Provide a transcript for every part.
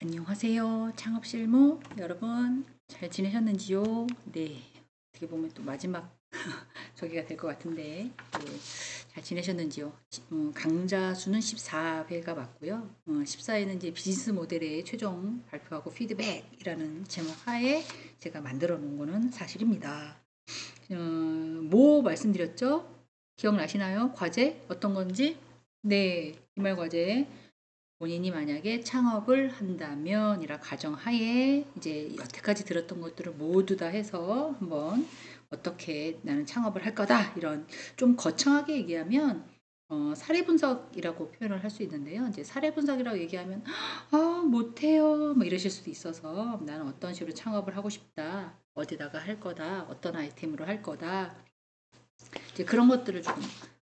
안녕하세요. 창업실무 여러분 잘 지내셨는지요? 네, 어떻게 보면 또 마지막 저기가 될 것 같은데 네, 잘 지내셨는지요? 강좌 수는 14회가 맞고요. 14회는 이제 비즈니스 모델의 최종 발표하고 피드백이라는 제목 하에 제가 만들어 놓은 거는 사실입니다. 뭐 말씀드렸죠? 기억나시나요? 과제 어떤 건지? 네, 기말 과제. 본인이 만약에 창업을 한다면이라 가정하에 이제 여태까지 들었던 것들을 모두 다 해서 한번 어떻게 나는 창업을 할 거다 이런 좀 거창하게 얘기하면 사례 분석이라고 표현을 할 수 있는데요. 이제 사례 분석이라고 얘기하면 못해요 뭐 이러실 수도 있어서 나는 어떤 식으로 창업을 하고 싶다, 어디다가 할 거다, 어떤 아이템으로 할 거다, 이제 그런 것들을 좀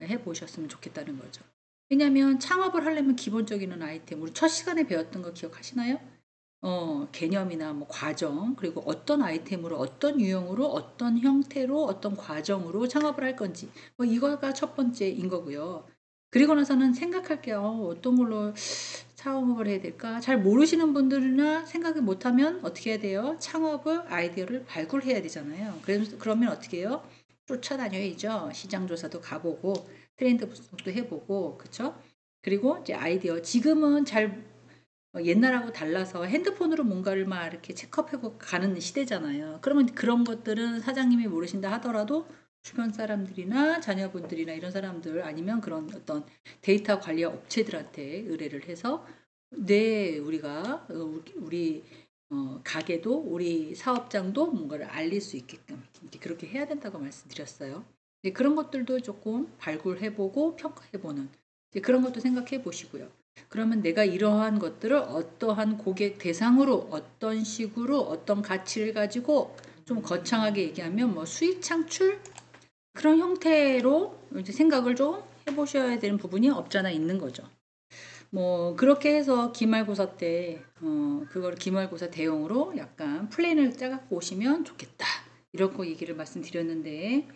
해보셨으면 좋겠다는 거죠. 왜냐하면 창업을 하려면 기본적인 아이템, 우리 첫 시간에 배웠던 거 기억하시나요? 개념이나 뭐 과정, 그리고 어떤 아이템으로, 어떤 유형으로, 어떤 형태로, 어떤 과정으로 창업을 할 건지, 뭐 이거가 첫 번째인 거고요. 그리고 나서는 생각할 게 어떤 걸로 창업을 해야 될까? 잘 모르시는 분들이나 생각을 못하면 어떻게 해야 돼요? 창업을 아이디어를 발굴해야 되잖아요. 그러면 어떻게 해요? 쫓아다녀야죠. 시장 조사도 가보고 트렌드 분석도 해보고 그쵸? 그리고 이제 아이디어 지금은 잘 옛날하고 달라서 핸드폰으로 뭔가를 막 이렇게 체크업하고 가는 시대잖아요. 그러면 그런 것들은 사장님이 모르신다 하더라도 주변 사람들이나 자녀분들이나 이런 사람들 아니면 그런 어떤 데이터 관리 업체들한테 의뢰를 해서 네 우리가 우리 가게도 우리 사업장도 뭔가를 알릴 수 있게끔 이렇게 그렇게 해야 된다고 말씀드렸어요. 그런 것들도 조금 발굴해보고 평가해보는 그런 것도 생각해 보시고요. 그러면 내가 이러한 것들을 어떠한 고객 대상으로 어떤 식으로 어떤 가치를 가지고 좀 거창하게 얘기하면 뭐 수익 창출 그런 형태로 이제 생각을 좀 해보셔야 되는 부분이 없잖아 있는 거죠. 뭐 그렇게 해서 기말고사 때 그걸 기말고사 대용으로 약간 플랜을 짜갖고 오시면 좋겠다 이렇게 얘기를 말씀드렸는데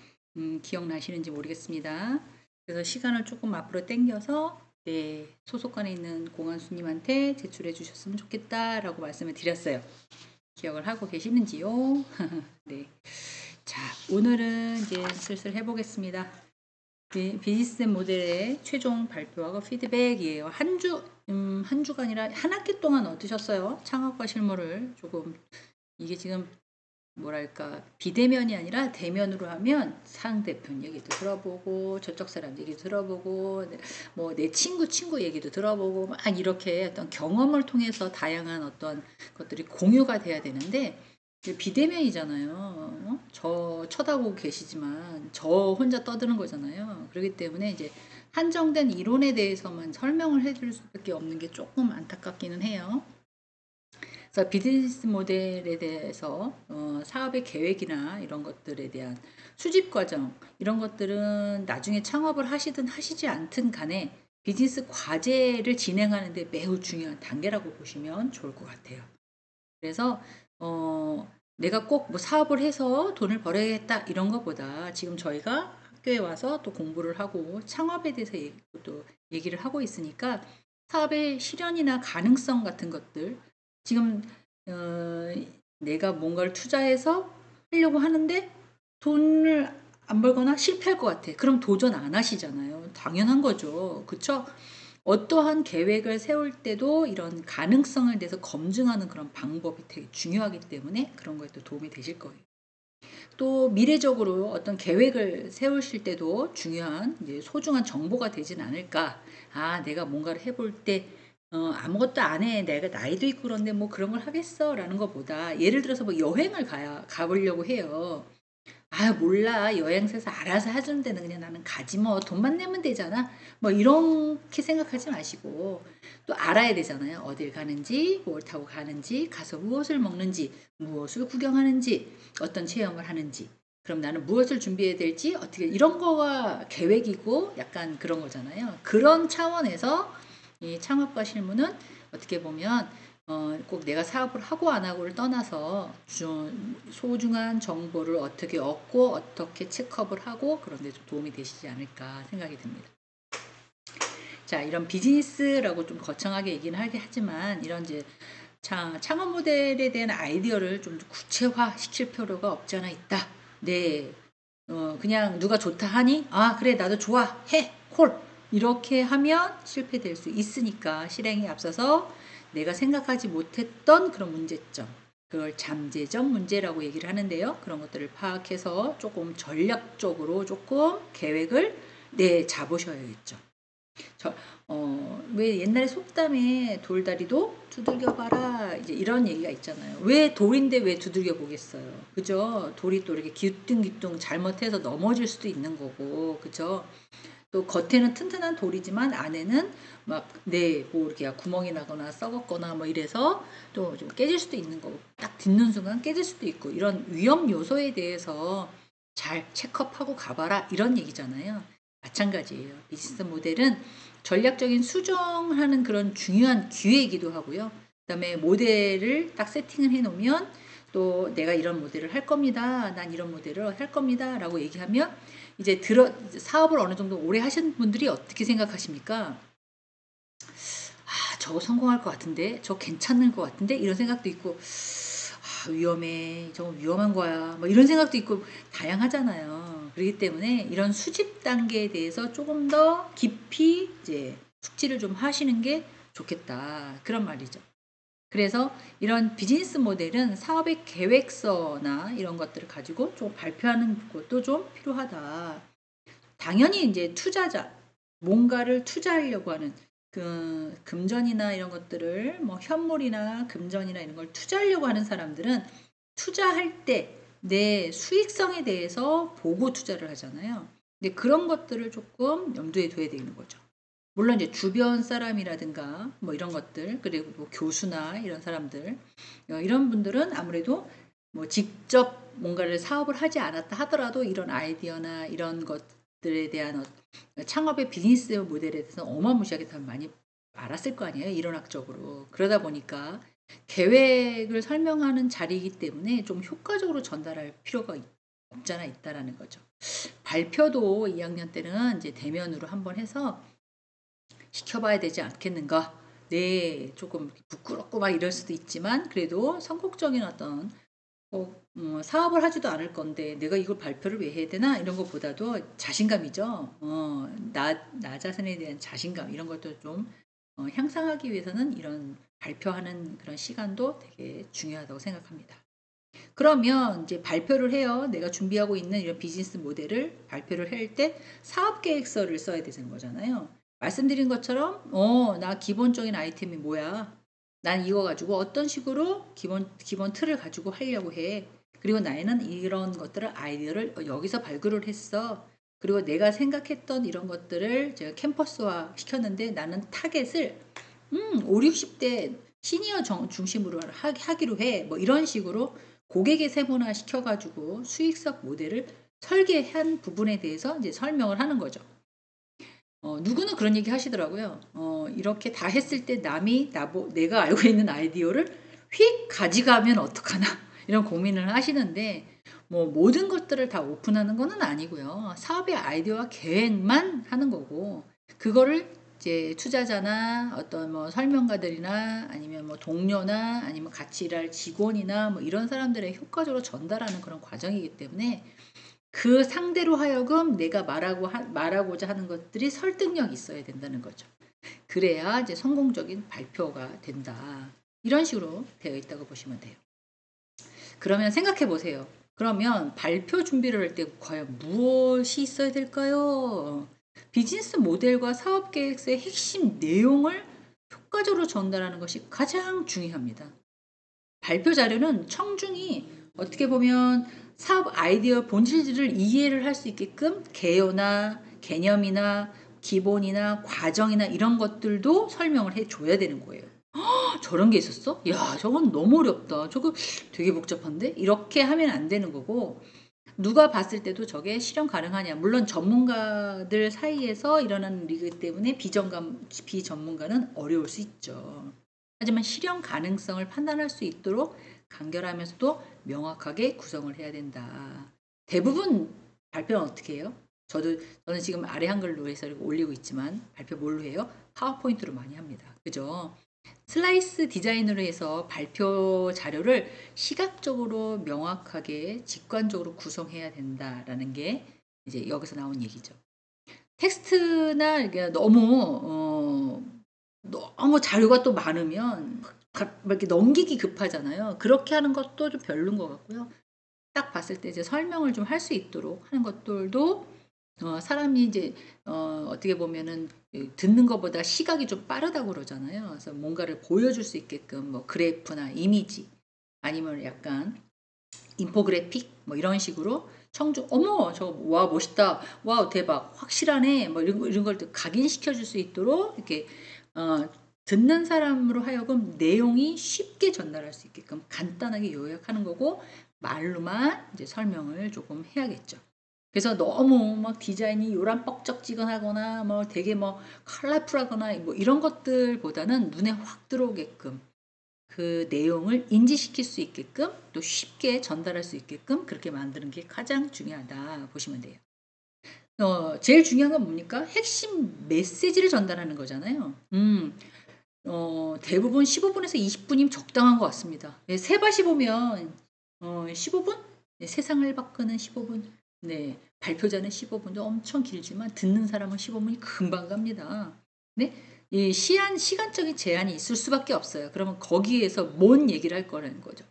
기억나시는지 모르겠습니다. 그래서 시간을 조금 앞으로 당겨서 네, 소속관에 있는 공안수님한테 제출해 주셨으면 좋겠다라고 말씀을 드렸어요. 기억을 하고 계시는지요? 네. 자, 오늘은 이제 슬슬 해보겠습니다. 비즈니스 모델의 최종 발표하고 피드백이에요. 한 주가 아니라 한 학기 동안 어떠셨어요? 창업과 실무를 조금, 이게 지금 뭐랄까, 비대면이 아니라 대면으로 하면 상대편 얘기도 들어보고, 저쪽 사람 얘기도 들어보고, 뭐 내 친구 얘기도 들어보고, 막 이렇게 어떤 경험을 통해서 다양한 어떤 것들이 공유가 돼야 되는데, 비대면이잖아요. 저 쳐다보고 계시지만 저 혼자 떠드는 거잖아요. 그렇기 때문에 이제 한정된 이론에 대해서만 설명을 해줄 수밖에 없는 게 조금 안타깝기는 해요. 그래서 비즈니스 모델에 대해서 사업의 계획이나 이런 것들에 대한 수집 과정 이런 것들은 나중에 창업을 하시든 하시지 않든 간에 비즈니스 과제를 진행하는데 매우 중요한 단계라고 보시면 좋을 것 같아요. 그래서 내가 꼭 뭐 사업을 해서 돈을 벌어야겠다 이런 것보다 지금 저희가 학교에 와서 또 공부를 하고 창업에 대해서 또 얘기를 하고 있으니까 사업의 실현이나 가능성 같은 것들 지금 어, 내가 뭔가를 투자해서 하려고 하는데 돈을 안 벌거나 실패할 것 같아. 그럼 도전 안 하시잖아요. 당연한 거죠. 그쵸? 어떠한 계획을 세울 때도 이런 가능성을 대해서 검증하는 그런 방법이 되게 중요하기 때문에 그런 거에 또 도움이 되실 거예요. 또 미래적으로 어떤 계획을 세우실 때도 중요한 이제 소중한 정보가 되진 않을까. 내가 뭔가를 해볼 때 아무것도 안 해. 내가 나이도 있고 그런데 뭐 그런 걸 하겠어. 라는 것보다 예를 들어서 뭐 여행을 가보려고 해요. 몰라. 여행사에서 알아서 해주는 데는 그냥 나는 가지 뭐. 돈만 내면 되잖아. 뭐 이렇게 생각하지 마시고 또 알아야 되잖아요. 어딜 가는지, 뭘 타고 가는지, 가서 무엇을 먹는지, 무엇을 구경하는지, 어떤 체험을 하는지. 그럼 나는 무엇을 준비해야 될지 어떻게 이런 거가 계획이고 약간 그런 거잖아요. 그런 차원에서 이 창업과 실무는 어떻게 보면 꼭 내가 사업을 하고 안 하고를 떠나서 소중한 정보를 어떻게 얻고 어떻게 체크업을 하고 그런 데 좀 도움이 되시지 않을까 생각이 듭니다. 자, 이런 비즈니스라고 좀 거창하게 얘기는 하긴 하지만 이런 이제 자, 창업 모델에 대한 아이디어를 좀 구체화 시킬 필요가 없지 않아 있다. 네. 그냥 누가 좋다 하니, 아, 그래, 나도 좋아. 해. 콜. 이렇게 하면 실패될 수 있으니까 실행에 앞서서 내가 생각하지 못했던 그런 문제점, 그걸 잠재적 문제라고 얘기를 하는데요. 그런 것들을 파악해서 조금 전략적으로 조금 계획을 잡으셔야겠죠. 저, 왜 옛날에 속담에 돌다리도 두들겨 봐라 이제 이런 얘기가 있잖아요. 왜 돌인데 왜 두들겨 보겠어요. 그죠? 돌이 또 이렇게 기뚱기뚱 잘못해서 넘어질 수도 있는 거고, 그죠? 또 겉에는 튼튼한 돌이지만 안에는 뭐 이렇게 구멍이 나거나 썩었거나 뭐 이래서 또 좀 깨질 수도 있는 거고, 딱 딛는 순간 깨질 수도 있고, 이런 위험 요소에 대해서 잘 체크업하고 가봐라 이런 얘기잖아요. 마찬가지예요. 비즈니스 모델은 전략적인 수정하는 그런 중요한 기회이기도 하고요. 그다음에 모델을 딱 세팅을 해 놓으면 또 내가 이런 모델을 할 겁니다. 난 이런 모델을 할 겁니다. 라고 얘기하면 이제 사업을 어느 정도 오래 하신 분들이 어떻게 생각하십니까? 아, 저거 성공할 것 같은데, 저거 괜찮을 것 같은데, 이런 생각도 있고, 아, 위험해, 저거 위험한 거야, 뭐 이런 생각도 있고, 다양하잖아요. 그렇기 때문에 이런 수집 단계에 대해서 조금 더 깊이 이제 숙지를 좀 하시는 게 좋겠다. 그런 말이죠. 그래서 이런 비즈니스 모델은 사업의 계획서나 이런 것들을 가지고 좀 발표하는 것도 좀 필요하다. 당연히 이제 투자자, 뭔가를 투자하려고 하는 그 금전이나 이런 것들을 뭐 현물이나 금전이나 이런 걸 투자하려고 하는 사람들은 투자할 때 내 수익성에 대해서 보고 투자를 하잖아요. 근데 그런 것들을 조금 염두에 둬야 되는 거죠. 물론 이제 주변 사람이라든가 뭐 이런 것들, 그리고 뭐 교수나 이런 사람들, 이런 분들은 아무래도 뭐 직접 뭔가를 사업을 하지 않았다 하더라도 이런 아이디어나 이런 것들에 대한 창업의 비즈니스 모델에 대해서 어마무시하게 더 많이 알았을 거 아니에요, 이론학적으로. 그러다 보니까 계획을 설명하는 자리이기 때문에 좀 효과적으로 전달할 필요가 없잖아 있다라는 거죠. 발표도 2학년 때는 이제 대면으로 한번 해서 시켜봐야 되지 않겠는가. 네, 조금 부끄럽고 막 이럴 수도 있지만 그래도 선곡적인 어떤 사업을 하지도 않을 건데 내가 이걸 발표를 왜 해야 되나 이런 것보다도 자신감이죠. 나 자신에 대한 자신감 이런 것도 좀 향상하기 위해서는 이런 발표하는 그런 시간도 되게 중요하다고 생각합니다. 그러면 이제 발표를 해요. 내가 준비하고 있는 이런 비즈니스 모델을 발표를 할 때 사업 계획서를 써야 되는 거잖아요. 말씀드린 것처럼 나 기본적인 아이템이 뭐야? 난 이거 가지고 어떤 식으로 기본 틀을 가지고 하려고 해. 그리고 나는 이런 것들을 아이디어를 여기서 발굴을 했어. 그리고 내가 생각했던 이런 것들을 제가 캠퍼스화 시켰는데 나는 타겟을 5, 60대 시니어 중심으로 하기로 해. 뭐 이런 식으로 고객의 세분화 시켜가지고 수익성 모델을 설계한 부분에 대해서 이제 설명을 하는 거죠. 누구는 그런 얘기 하시더라고요. 이렇게 다 했을 때 남이 내가 알고 있는 아이디어를 휙 가져가면 어떡하나 이런 고민을 하시는데 뭐 모든 것들을 다 오픈하는 거는 아니고요. 사업의 아이디어와 계획만 하는 거고 그거를 이제 투자자나 어떤 뭐 설명가들이나 아니면 뭐 동료나 아니면 같이 일할 직원이나 뭐 이런 사람들의 효과적으로 전달하는 그런 과정이기 때문에 그 상대로 하여금 내가 말하고자 하는 것들이 설득력이 있어야 된다는 거죠. 그래야 이제 성공적인 발표가 된다. 이런 식으로 되어 있다고 보시면 돼요. 그러면 생각해 보세요. 그러면 발표 준비를 할 때 과연 무엇이 있어야 될까요? 비즈니스 모델과 사업 계획서의 핵심 내용을 효과적으로 전달하는 것이 가장 중요합니다. 발표 자료는 청중이 어떻게 보면 사업 아이디어 본질들을 이해를 할 수 있게끔 개요나 개념이나 기본이나 과정이나 이런 것들도 설명을 해줘야 되는 거예요. 저런 게 있었어? 야, 저건 너무 어렵다. 저거 되게 복잡한데? 이렇게 하면 안 되는 거고, 누가 봤을 때도 저게 실현 가능하냐. 물론 전문가들 사이에서 일어나는 일이기 때문에 비전문가는 어려울 수 있죠. 하지만 실현 가능성을 판단할 수 있도록 간결하면서도 명확하게 구성을 해야 된다. 대부분 발표는 어떻게 해요? 저는 지금 아래 한글로 해서 올리고 있지만 발표 뭘로 해요? 파워포인트로 많이 합니다. 그죠? 슬라이스 디자인으로 해서 발표 자료를 시각적으로 명확하게 직관적으로 구성해야 된다라는 게 이제 여기서 나온 얘기죠. 텍스트나 이게 너무 자료가 또 많으면 막 이렇게 넘기기 급하잖아요. 그렇게 하는 것도 좀 별론 것 같고요. 딱 봤을 때 이제 설명을 좀 할 수 있도록 하는 것들도 사람이 이제 어떻게 보면은 듣는 것보다 시각이 좀 빠르다고 그러잖아요. 그래서 뭔가를 보여줄 수 있게끔 뭐 그래프나 이미지 아니면 약간 인포그래픽 뭐 이런 식으로 청중 어머 저 와 멋있다 와 대박 확실하네 뭐 이런 걸 각인시켜 줄 수 있도록 이렇게 어, 듣는 사람으로 하여금 내용이 쉽게 전달할 수 있게끔 간단하게 요약하는 거고 말로만 이제 설명을 조금 해야겠죠. 그래서 너무 막 디자인이 요란뻑적지근하거나 뭐 되게 뭐 컬러풀하거나 뭐 이런 것들보다는 눈에 확 들어오게끔 그 내용을 인지시킬 수 있게끔 또 쉽게 전달할 수 있게끔 그렇게 만드는 게 가장 중요하다 보시면 돼요. 제일 중요한 건 뭡니까? 핵심 메시지를 전달하는 거잖아요. 대부분 15분에서 20분이면 적당한 것 같습니다. 예, 세바시 보면 15분? 네, 세상을 바꾸는 15분. 네, 발표자는 15분도 엄청 길지만 듣는 사람은 15분이 금방 갑니다. 네, 이 시간적인 제한이 있을 수밖에 없어요. 그러면 거기에서 뭔 얘기를 할 거라는 거죠.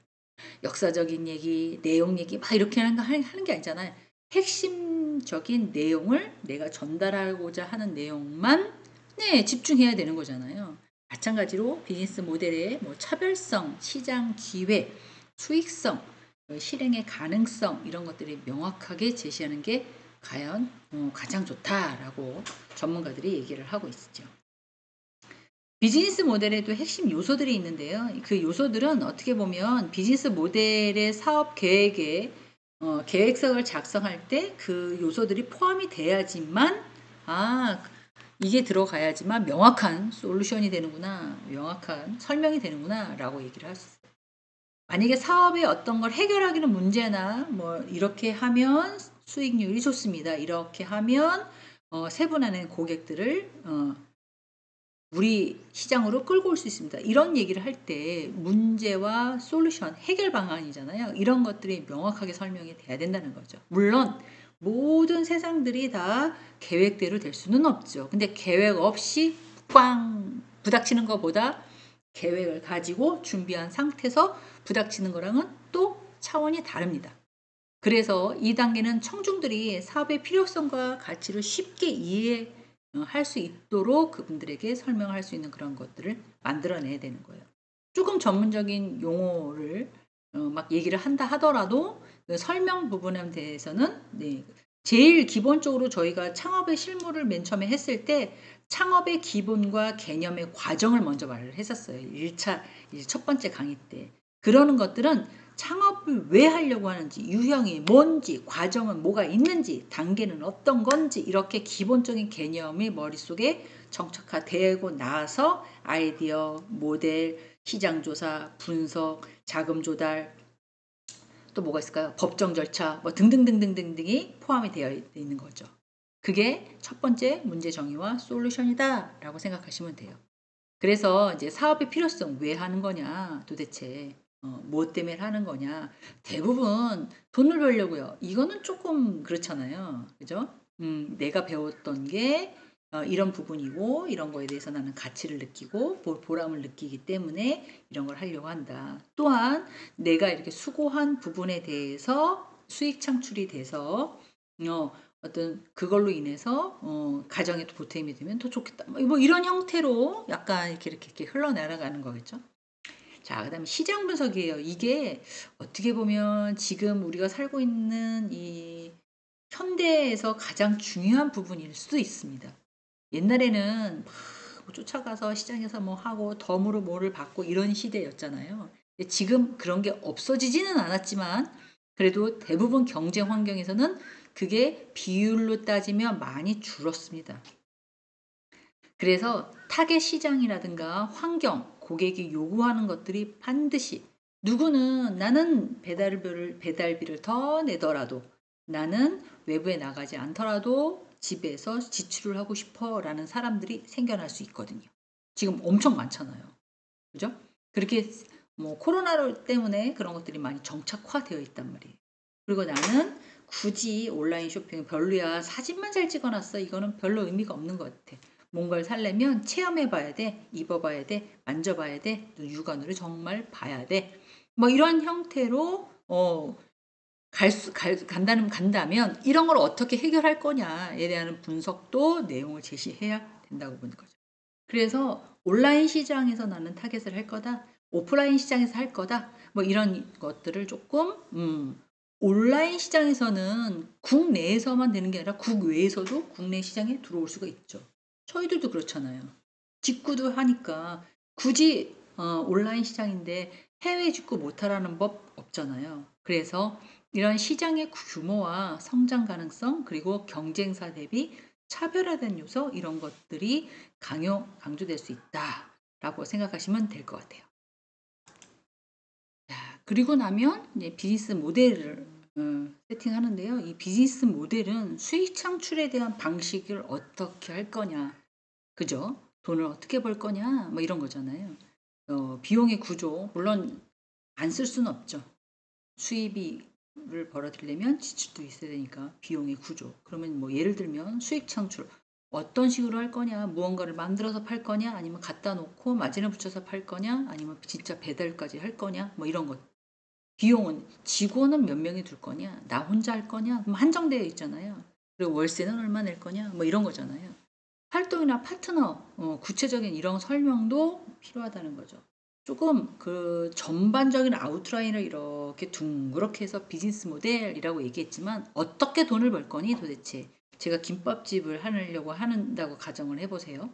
역사적인 얘기, 내용 얘기 막 이렇게 하는 게 아니잖아요. 핵심적인 내용을 내가 전달하고자 하는 내용만 네, 집중해야 되는 거잖아요. 마찬가지로 비즈니스 모델의 뭐 차별성, 시장 기회, 수익성, 실행의 가능성 이런 것들이 명확하게 제시하는 게 과연 가장 좋다라고 전문가들이 얘기를 하고 있죠. 비즈니스 모델에도 핵심 요소들이 있는데요. 그 요소들은 어떻게 보면 비즈니스 모델의 사업 계획에 계획서를 작성할 때 그 요소들이 포함이 돼야지만 이게 들어가야지만 명확한 솔루션이 되는구나, 명확한 설명이 되는구나 라고 얘기를 할 수 있어요. 만약에 사업에 어떤 걸 해결하기는 문제나 뭐 이렇게 하면 수익률이 좋습니다. 이렇게 하면 세분화된 고객들을 우리 시장으로 끌고 올 수 있습니다. 이런 얘기를 할 때 문제와 솔루션, 해결 방안이잖아요. 이런 것들이 명확하게 설명이 돼야 된다는 거죠. 물론 모든 세상들이 다 계획대로 될 수는 없죠. 근데 계획 없이 꽝 부닥치는 것보다 계획을 가지고 준비한 상태에서 부닥치는 거랑은 또 차원이 다릅니다. 그래서 이 단계는 청중들이 사업의 필요성과 가치를 쉽게 이해할 수 있도록 그분들에게 설명할 수 있는 그런 것들을 만들어내야 되는 거예요. 조금 전문적인 용어를 막 얘기를 한다 하더라도 그 설명 부분에 대해서는 네, 제일 기본적으로 저희가 창업의 실무를 맨 처음에 했을 때 창업의 기본과 개념의 과정을 먼저 말을 했었어요. 1차 첫 번째 강의 때. 그러는 것들은 창업을 왜 하려고 하는지, 유형이 뭔지, 과정은 뭐가 있는지, 단계는 어떤 건지 이렇게 기본적인 개념이 머릿속에 정착화되고 나서 아이디어, 모델, 시장조사, 분석, 자금 조달, 또 뭐가 있을까요? 법정 절차 뭐 등등등등등등이 포함이 되어 있는 거죠. 그게 첫 번째 문제 정의와 솔루션이다라고 생각하시면 돼요. 그래서 이제 사업의 필요성 왜 하는 거냐 도대체 뭐 때문에 하는 거냐 대부분 돈을 벌려고요. 이거는 조금 그렇잖아요. 그죠? 내가 배웠던 게 이런 부분이고 이런 거에 대해서 나는 가치를 느끼고 보람을 느끼기 때문에 이런 걸 하려고 한다. 또한 내가 이렇게 수고한 부분에 대해서 수익 창출이 돼서 어떤 그걸로 인해서 가정에도 보탬이 되면 더 좋겠다. 뭐 이런 형태로 약간 이렇게 흘러내려가는 거겠죠. 자, 그다음에 시장 분석이에요. 이게 어떻게 보면 지금 우리가 살고 있는 이 현대에서 가장 중요한 부분일 수도 있습니다. 옛날에는 막 쫓아가서 시장에서 뭐 하고 덤으로 뭐를 받고 이런 시대였잖아요. 지금 그런 게 없어지지는 않았지만 그래도 대부분 경쟁 환경에서는 그게 비율로 따지면 많이 줄었습니다. 그래서 타겟 시장이라든가 환경, 고객이 요구하는 것들이 반드시 누구는 나는 배달비를 더 내더라도 나는 외부에 나가지 않더라도 집에서 지출을 하고 싶어 라는 사람들이 생겨날 수 있거든요. 지금 엄청 많잖아요. 그죠? 그렇게 뭐 코로나 때문에 그런 것들이 많이 정착화되어 있단 말이에요. 그리고 나는 굳이 온라인 쇼핑 별로야. 사진만 잘 찍어놨어. 이거는 별로 의미가 없는 것 같아. 뭔가를 살려면 체험해봐야 돼. 입어봐야 돼. 만져봐야 돼. 육안으로 정말 봐야 돼. 뭐 이런 형태로 간다면 이런 걸 어떻게 해결할 거냐에 대한 분석도 내용을 제시해야 된다고 보는 거죠. 그래서 온라인 시장에서 나는 타겟을 할 거다. 오프라인 시장에서 할 거다. 뭐 이런 것들을 조금 온라인 시장에서는 국내에서만 되는 게 아니라 국외에서도 국내 시장에 들어올 수가 있죠. 저희들도 그렇잖아요. 직구도 하니까 굳이 온라인 시장인데 해외 직구 못하라는 법 없잖아요. 그래서 이런 시장의 규모와 성장 가능성 그리고 경쟁사 대비 차별화된 요소 이런 것들이 강조될 수 있다라고 생각하시면 될 것 같아요. 자, 그리고 나면 이제 비즈니스 모델을 세팅하는데요. 이 비즈니스 모델은 수익 창출에 대한 방식을 어떻게 할 거냐, 그죠? 돈을 어떻게 벌 거냐, 뭐 이런 거잖아요. 비용의 구조, 물론 안 쓸 수는 없죠. 수입을 벌어들이려면 지출도 있어야 되니까 비용의 구조. 그러면 뭐 예를 들면 수익 창출 어떤 식으로 할 거냐, 무언가를 만들어서 팔 거냐, 아니면 갖다 놓고 마진을 붙여서 팔 거냐, 아니면 진짜 배달까지 할 거냐, 뭐 이런 것. 비용은 직원은 몇 명이 둘 거냐, 나 혼자 할 거냐, 그럼 한정되어 있잖아요. 그리고 월세는 얼마 낼 거냐, 뭐 이런 거잖아요. 활동이나 파트너, 구체적인 이런 설명도 필요하다는 거죠. 조금 그 전반적인 아웃라인을 이렇게 둥그렇게 해서 비즈니스 모델이라고 얘기했지만 어떻게 돈을 벌 거니 도대체? 제가 김밥집을 하려고 한다고 가정을 해보세요.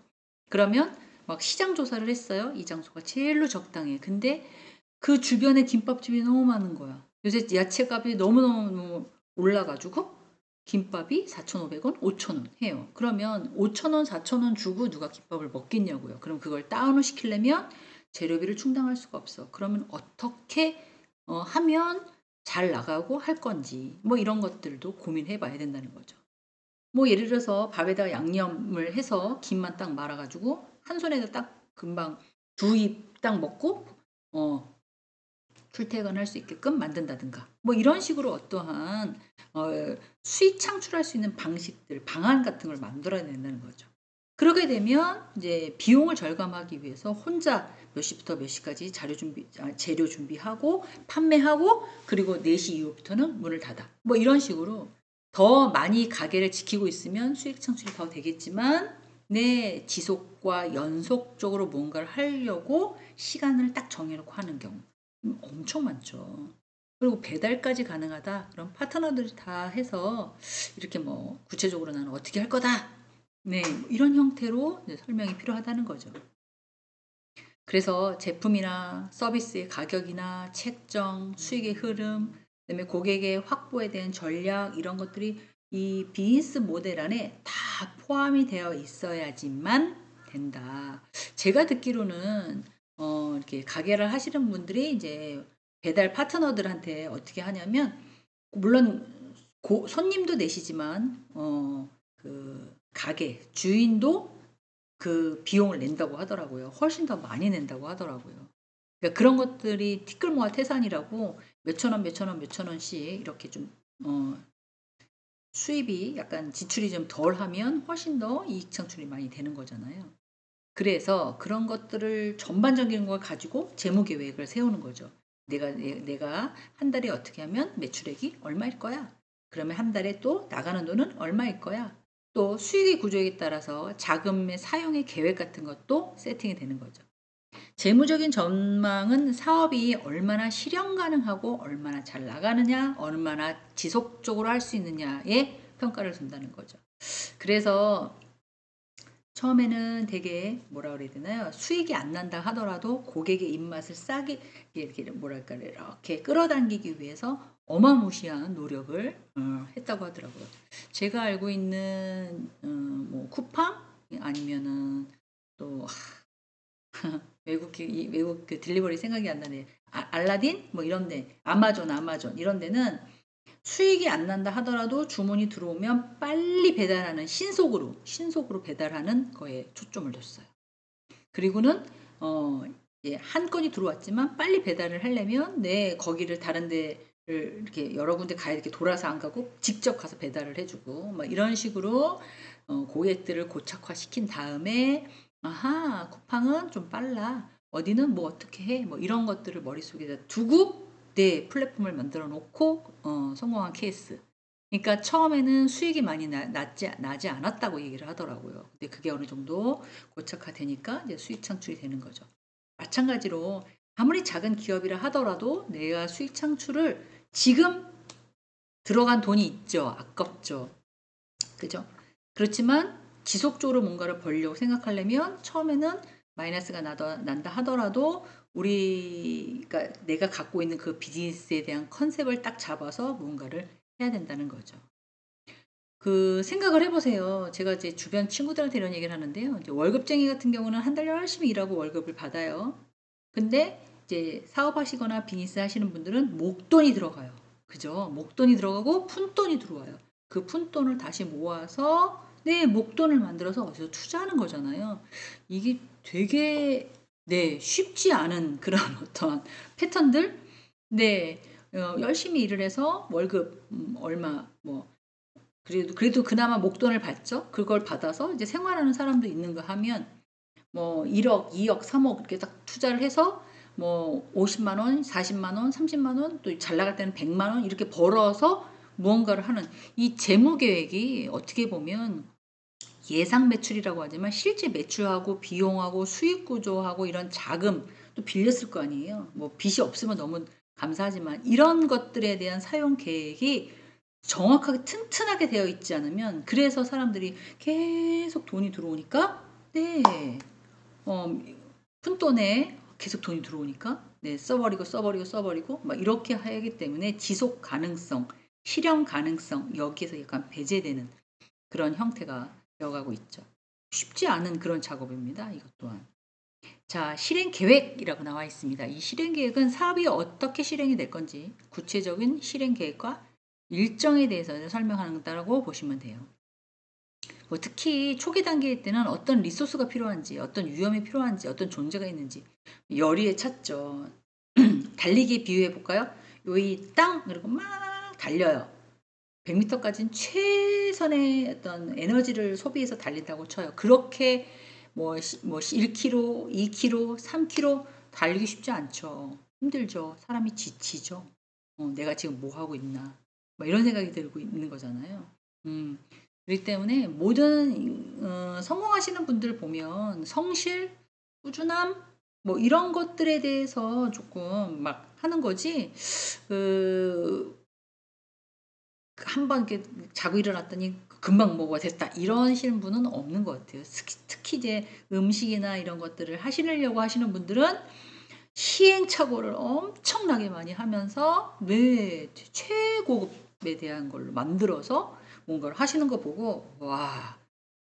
그러면 막 시장 조사를 했어요. 이 장소가 제일로 적당해. 근데 그 주변에 김밥집이 너무 많은 거야. 요새 야채값이 너무너무 올라가지고 김밥이 4,500원, 5,000원 해요. 그러면 5,000원, 4,000원 주고 누가 김밥을 먹겠냐고요. 그럼 그걸 다운을 시키려면 재료비를 충당할 수가 없어. 그러면 어떻게 하면 잘 나가고 할 건지 뭐 이런 것들도 고민해 봐야 된다는 거죠. 뭐 예를 들어서 밥에다 양념을 해서 김만 딱 말아가지고 한 손에다 딱 금방 두 입 딱 먹고 출퇴근할 수 있게끔 만든다든가 뭐 이런 식으로 어떠한 어, 수익 창출할 수 있는 방식들 방안 같은 걸 만들어야 된다는 거죠. 그러게 되면 이제 비용을 절감하기 위해서 혼자 몇 시부터 몇 시까지 재료 준비하고 판매하고 그리고 4시 이후부터는 문을 닫아. 뭐 이런 식으로 더 많이 가게를 지키고 있으면 수익 창출이 더 되겠지만 내 지속과 연속적으로 뭔가를 하려고 시간을 딱 정해놓고 하는 경우 엄청 많죠. 그리고 배달까지 가능하다. 그럼 파트너들이 다 해서 이렇게 뭐 구체적으로 나는 어떻게 할 거다. 네, 이런 형태로 설명이 필요하다는 거죠. 그래서 제품이나 서비스의 가격이나 책정, 수익의 흐름, 그다음에 고객의 확보에 대한 전략 이런 것들이 이 비즈니스 모델 안에 다 포함이 되어 있어야지만 된다. 제가 듣기로는 이렇게 가게를 하시는 분들이 이제 배달 파트너들한테 어떻게 하냐면 물론 손님도 내시지만 그 가게 주인도 그 비용을 낸다고 하더라고요. 훨씬 더 많이 낸다고 하더라고요. 그러니까 그런 것들이 티끌모아 태산이라고 몇천 원, 몇천 원, 몇천 원씩 이렇게 좀 수입이 약간 지출이 좀 덜하면 훨씬 더 이익 창출이 많이 되는 거잖아요. 그래서 그런 것들을 전반적인 걸 가지고 재무 계획을 세우는 거죠. 내가 한 달에 어떻게 하면 매출액이 얼마일 거야? 그러면 한 달에 또 나가는 돈은 얼마일 거야? 또 수익의 구조에 따라서 자금의 사용의 계획 같은 것도 세팅이 되는 거죠. 재무적인 전망은 사업이 얼마나 실현 가능하고 얼마나 잘 나가느냐, 얼마나 지속적으로 할 수 있느냐에 평가를 준다는 거죠. 그래서 처음에는 되게 뭐라 그래야 되나요? 수익이 안 난다 하더라도 고객의 입맛을 싸게 이렇게 뭐랄까 이렇게 끌어당기기 위해서 어마무시한 노력을 했다고 하더라고요. 제가 알고 있는 뭐 쿠팡 아니면은 또 외국 그 딜리버리 생각이 안 나네. 알라딘 뭐 이런데 아마존 이런 데는 수익이 안 난다 하더라도 주문이 들어오면 빨리 배달하는 신속으로 배달하는 거에 초점을 뒀어요. 그리고는 예, 한 건이 들어왔지만 빨리 배달을 하려면 거기를 다른 데를 이렇게 여러 군데 가야 이렇게 돌아서 안 가고 직접 가서 배달을 해주고 막 이런 식으로 고객들을 고착화시킨 다음에 아하 쿠팡은 좀 빨라 어디는 뭐 어떻게 해 뭐 이런 것들을 머릿속에 두고 플랫폼을 만들어 놓고 성공한 케이스. 그러니까 처음에는 수익이 많이 나지 않았다고 얘기를 하더라고요. 근데 그게 어느 정도 고착화되니까 이제 수익 창출이 되는 거죠. 마찬가지로 아무리 작은 기업이라 하더라도 내가 수익 창출을 지금 들어간 돈이 있죠. 아깝죠. 그죠? 그렇지만 지속적으로 뭔가를 벌려고 생각하려면 처음에는 마이너스가 난다 하더라도 우리가 내가 갖고 있는 그 비즈니스에 대한 컨셉을 딱 잡아서 뭔가를 해야 된다는 거죠. 그 생각을 해보세요. 제가 이제 주변 친구들한테 이런 얘기를 하는데요. 이제 월급쟁이 같은 경우는 한 달 열심히 일하고 월급을 받아요. 근데 이제 사업하시거나 비즈니스 하시는 분들은 목돈이 들어가요. 그죠? 목돈이 들어가고 푼돈이 들어와요. 그 푼돈을 다시 모아서 목돈을 만들어서 어디서 투자하는 거잖아요. 이게 되게 쉽지 않은 그런 어떤 패턴들. 열심히 일을 해서 월급 얼마 뭐 그래도 그나마 목돈을 받죠. 그걸 받아서 이제 생활하는 사람도 있는 거 하면 뭐 1억, 2억, 3억 이렇게 딱 투자를 해서 뭐 50만 원, 40만 원, 30만 원, 또 잘 나갈 때는 100만 원 이렇게 벌어서 무언가를 하는 이 재무 계획이 어떻게 보면 예상 매출이라고 하지만 실제 매출하고 비용하고 수익 구조하고 이런 자금 또 빌렸을 거 아니에요. 뭐 빚이 없으면 너무 감사하지만 이런 것들에 대한 사용 계획이 정확하게 튼튼하게 되어 있지 않으면 그래서 사람들이 계속 돈이 들어오니까 어, 푼돈에 계속 돈이 들어오니까 써버리고 막 이렇게 하기 때문에 지속 가능성, 실현 가능성 여기에서 약간 배제되는 그런 형태가 되어가고 있죠. 쉽지 않은 그런 작업입니다. 이것 또한. 자, 실행 계획이라고 나와 있습니다. 이 실행 계획은 사업이 어떻게 실행이 될 건지 구체적인 실행 계획과 일정에 대해서 설명한다고 보시면 돼요. 뭐 특히 초기 단계일 때는 어떤 리소스가 필요한지, 어떤 위험이 필요한지, 어떤 존재가 있는지 열의에 찼죠. 달리기 비유해 볼까요? 여기 땅 그리고 막 달려요. 100m까지는 최선의 어떤 에너지를 소비해서 달린다고 쳐요. 그렇게 뭐 1km, 2km, 3km 달리기 쉽지 않죠. 힘들죠. 사람이 지치죠. 내가 지금 뭐 하고 있나. 뭐 이런 생각이 들고 있는 거잖아요. 그렇기 때문에 모든 성공하시는 분들 보면 성실, 꾸준함 뭐 이런 것들에 대해서 조금 막 하는 거지. 한번 이렇게 자고 일어났더니 금방 뭐가 됐다 이러시는 분은 없는 것 같아요. 특히 이제 음식이나 이런 것들을 하시려고 하시는 분들은 시행착오를 엄청나게 많이 하면서 최고급에 대한 걸로 만들어서 뭔가를 하시는 거 보고 와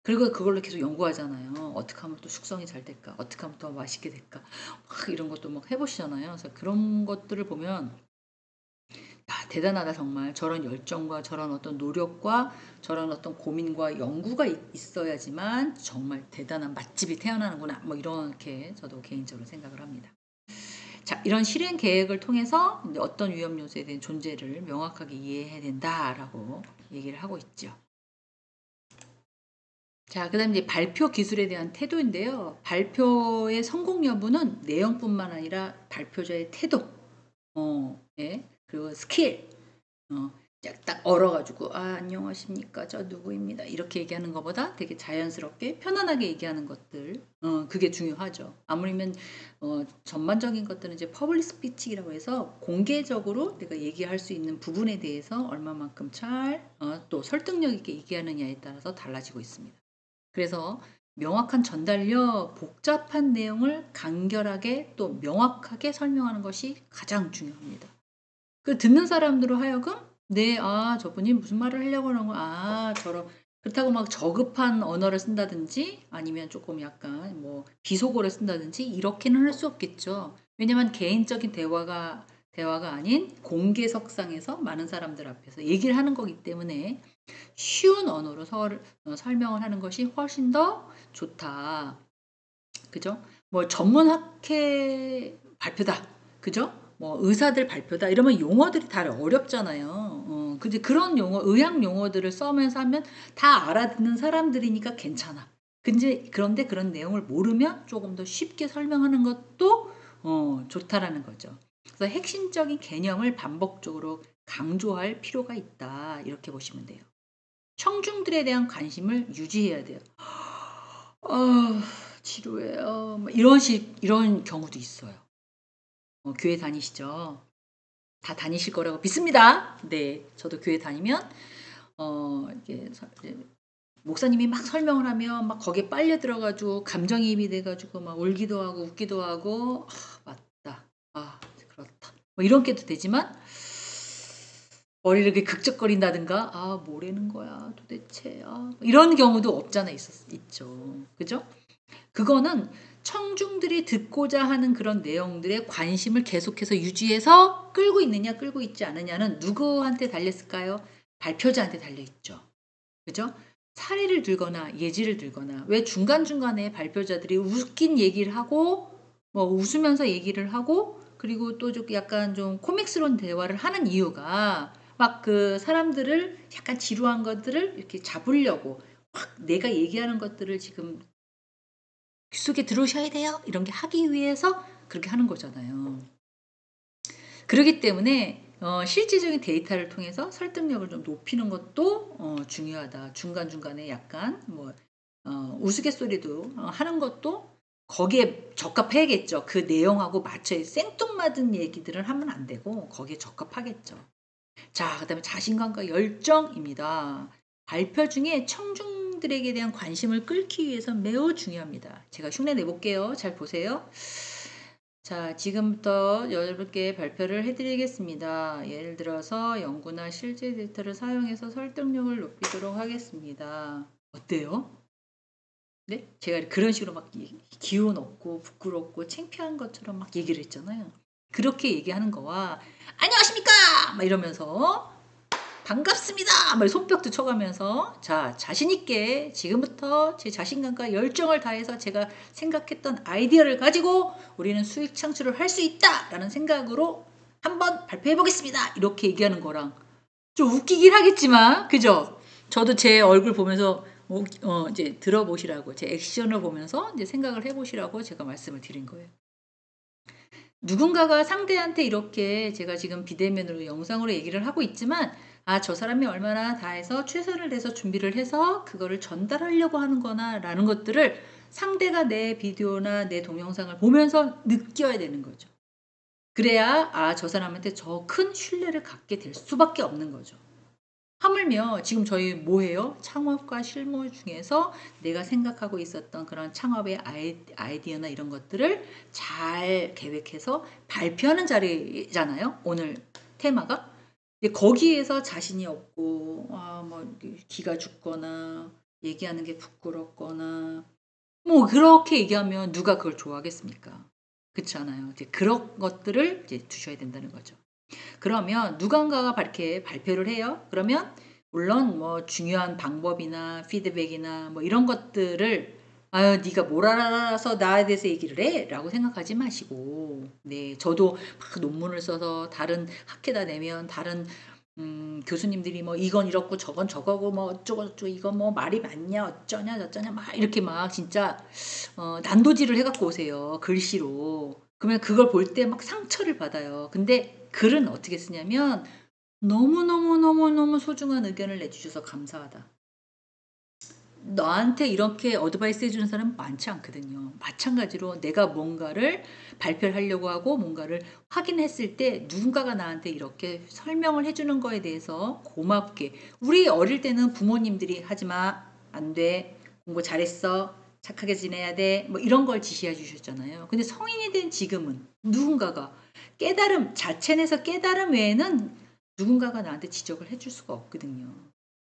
그리고 그걸로 계속 연구하잖아요. 어떻게 하면 또 숙성이 잘 될까? 어떻게 하면 더 맛있게 될까? 막 이런 것도 막 해보시잖아요. 그래서 그런 것들을 보면 야, 대단하다 정말. 저런 열정과 저런 어떤 노력과 저런 어떤 고민과 연구가 있어야지만 정말 대단한 맛집이 태어나는구나. 뭐 이렇게 저도 개인적으로 생각을 합니다. 자, 이런 실행 계획을 통해서 이제 어떤 위험 요소에 대한 존재를 명확하게 이해해야 된다라고 얘기를 하고 있죠. 자, 그 다음에 이제 발표 기술에 대한 태도인데요. 발표의 성공 여부는 내용뿐만 아니라 발표자의 태도, 그리고 스킬, 어, 딱 얼어가지고 안녕하십니까 저 누구입니다 이렇게 얘기하는 것보다 되게 자연스럽게 편안하게 얘기하는 것들 그게 중요하죠. 아무리면 전반적인 것들은 이제 퍼블릭 스피치라고 해서 공개적으로 내가 얘기할 수 있는 부분에 대해서 얼마만큼 잘 또 설득력 있게 얘기하느냐에 따라서 달라지고 있습니다. 그래서 명확한 전달력, 복잡한 내용을 간결하게 또 명확하게 설명하는 것이 가장 중요합니다. 그 듣는 사람들로 하여금 저분이 무슨 말을 하려고 하는 거야. 그렇다고 막 저급한 언어를 쓴다든지 아니면 조금 약간 뭐 비속어를 쓴다든지 이렇게는 할 수 없겠죠. 왜냐면 개인적인 대화가 아닌 공개석상에서 많은 사람들 앞에서 얘기를 하는 거기 때문에 쉬운 언어로 설명을 하는 것이 훨씬 더 좋다. 그죠? 뭐 전문학회 발표다. 그죠? 뭐 의사들 발표다. 이러면 용어들이 다 어렵잖아요. 근데 그런 용어, 의학 용어들을 써면서 하면 다 알아듣는 사람들이니까 괜찮아. 그런데 그런 내용을 모르면 조금 더 쉽게 설명하는 것도 좋다라는 거죠. 그래서 핵심적인 개념을 반복적으로 강조할 필요가 있다. 이렇게 보시면 돼요. 청중들에 대한 관심을 유지해야 돼요. 지루해요. 뭐 이런 경우도 있어요. 교회 다니시죠? 다 다니실 거라고 믿습니다. 네, 저도 교회 다니면 이제 목사님이 막 설명을 하면 막 거기에 빨려 들어가지고 감정이입이 돼가지고 막 울기도 하고 웃기도 하고 맞다. 그렇다. 뭐 이렇게도 되지만 머리를 이렇게 극적거린다든가 뭐라는 거야 도대체 이런 경우도 없잖아 있죠. 그죠? 그거는 청중들이 듣고자 하는 그런 내용들의 관심을 계속해서 유지해서 끌고 있느냐 끌고 있지 않느냐는 누구한테 달렸을까요? 발표자한테 달려있죠. 그죠? 사례를 들거나 예지를 들거나 왜 중간중간에 발표자들이 웃긴 얘기를 하고 뭐 웃으면서 얘기를 하고 그리고 또 좀 약간 좀 코믹스러운 대화를 하는 이유가 막 그 사람들을 약간 지루한 것들을 이렇게 잡으려고 확 내가 얘기하는 것들을 지금 귀 속에 들어오셔야 돼요. 이런 게 하기 위해서 그렇게 하는 거잖아요. 그렇기 때문에 실질적인 데이터를 통해서 설득력을 좀 높이는 것도 중요하다. 중간중간에 약간 뭐 우스갯소리도 하는 것도 거기에 적합해야겠죠. 그 내용하고 맞춰 생뚱맞은 얘기들을 하면 안 되고 거기에 적합하겠죠. 자, 그 다음에 자신감과 열정입니다. 발표 중에 청중들에게 대한 관심을 끌기 위해서 매우 중요합니다. 제가 흉내 내볼게요. 잘 보세요. 자, 지금부터 여러분께 발표를 해드리겠습니다. 예를 들어서 연구나 실제 데이터를 사용해서 설득력을 높이도록 하겠습니다. 어때요? 네? 제가 그런 식으로 막 기운 없고 부끄럽고 창피한 것처럼 막 얘기를 했잖아요. 그렇게 얘기하는 거와 안녕하십니까! 막 이러면서 반갑습니다! 막 손뼉도 쳐가면서 자, 자신있게 지금부터 제 자신감과 열정을 다해서 제가 생각했던 아이디어를 가지고 우리는 수익 창출을 할 수 있다! 라는 생각으로 한번 발표해 보겠습니다! 이렇게 얘기하는 거랑 좀 웃기긴 하겠지만, 그죠? 저도 제 얼굴 보면서 이제 들어보시라고, 제 액션을 보면서 이제 생각을 해보시라고 제가 말씀을 드린 거예요. 누군가가 상대한테 이렇게 제가 지금 비대면으로 영상으로 얘기를 하고 있지만 저 사람이 얼마나 다해서 최선을 다해서 준비를 해서 그거를 전달하려고 하는 거나 라는 것들을 상대가 내 비디오나 내 동영상을 보면서 느껴야 되는 거죠. 그래야 저 사람한테 저 큰 신뢰를 갖게 될 수밖에 없는 거죠. 하물며 지금 저희 뭐예요? 창업과 실무 중에서 내가 생각하고 있었던 그런 창업의 아이디어나 이런 것들을 잘 계획해서 발표하는 자리잖아요. 오늘 테마가. 근데 거기에서 자신이 없고 뭐 기가 죽거나 얘기하는 게 부끄럽거나 뭐 그렇게 얘기하면 누가 그걸 좋아하겠습니까? 그렇지 않아요. 이제 그런 것들을 이제 두셔야 된다는 거죠. 그러면 누군가가 이렇게 발표를 해요. 그러면 물론 뭐 중요한 방법이나 피드백이나 뭐 이런 것들을 네가 뭘 알아서 나에 대해서 얘기를 해? 라고 생각하지 마시고 네 저도 막 논문을 써서 다른 학회다 내면 다른 교수님들이 뭐 이건 이렇고 저건 저거고 뭐 어쩌고 이건 뭐 말이 맞냐 어쩌냐 저쩌냐 막 이렇게 막 진짜 난도질을 해갖고 오세요. 글씨로. 그러면 그걸 볼 때 막 상처를 받아요. 근데 글은 어떻게 쓰냐면 너무너무너무너무 소중한 의견을 내주셔서 감사하다. 너한테 이렇게 어드바이스 해주는 사람은 많지 않거든요. 마찬가지로 내가 뭔가를 발표를 하려고 하고 뭔가를 확인했을 때 누군가가 나한테 이렇게 설명을 해주는 거에 대해서 고맙게 우리 어릴 때는 부모님들이 하지마 안 돼 공부 잘했어 착하게 지내야 돼 뭐 이런 걸 지시해 주셨잖아요. 근데 성인이 된 지금은 누군가가 깨달음 자체 내서 깨달음 외에는 누군가가 나한테 지적을 해줄 수가 없거든요.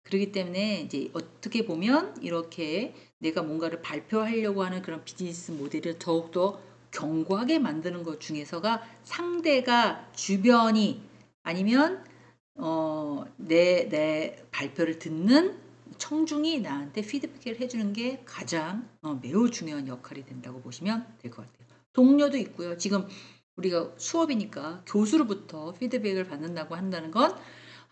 그렇기 때문에 이제 어떻게 보면 이렇게 내가 뭔가를 발표하려고 하는 그런 비즈니스 모델을 더욱더 견고하게 만드는 것 중에서가 상대가 주변이 아니면 내 발표를 듣는 청중이 나한테 피드백을 해주는 게 가장 매우 중요한 역할이 된다고 보시면 될 것 같아요. 동료도 있고요. 지금 우리가 수업이니까 교수로부터 피드백을 받는다고 한다는 건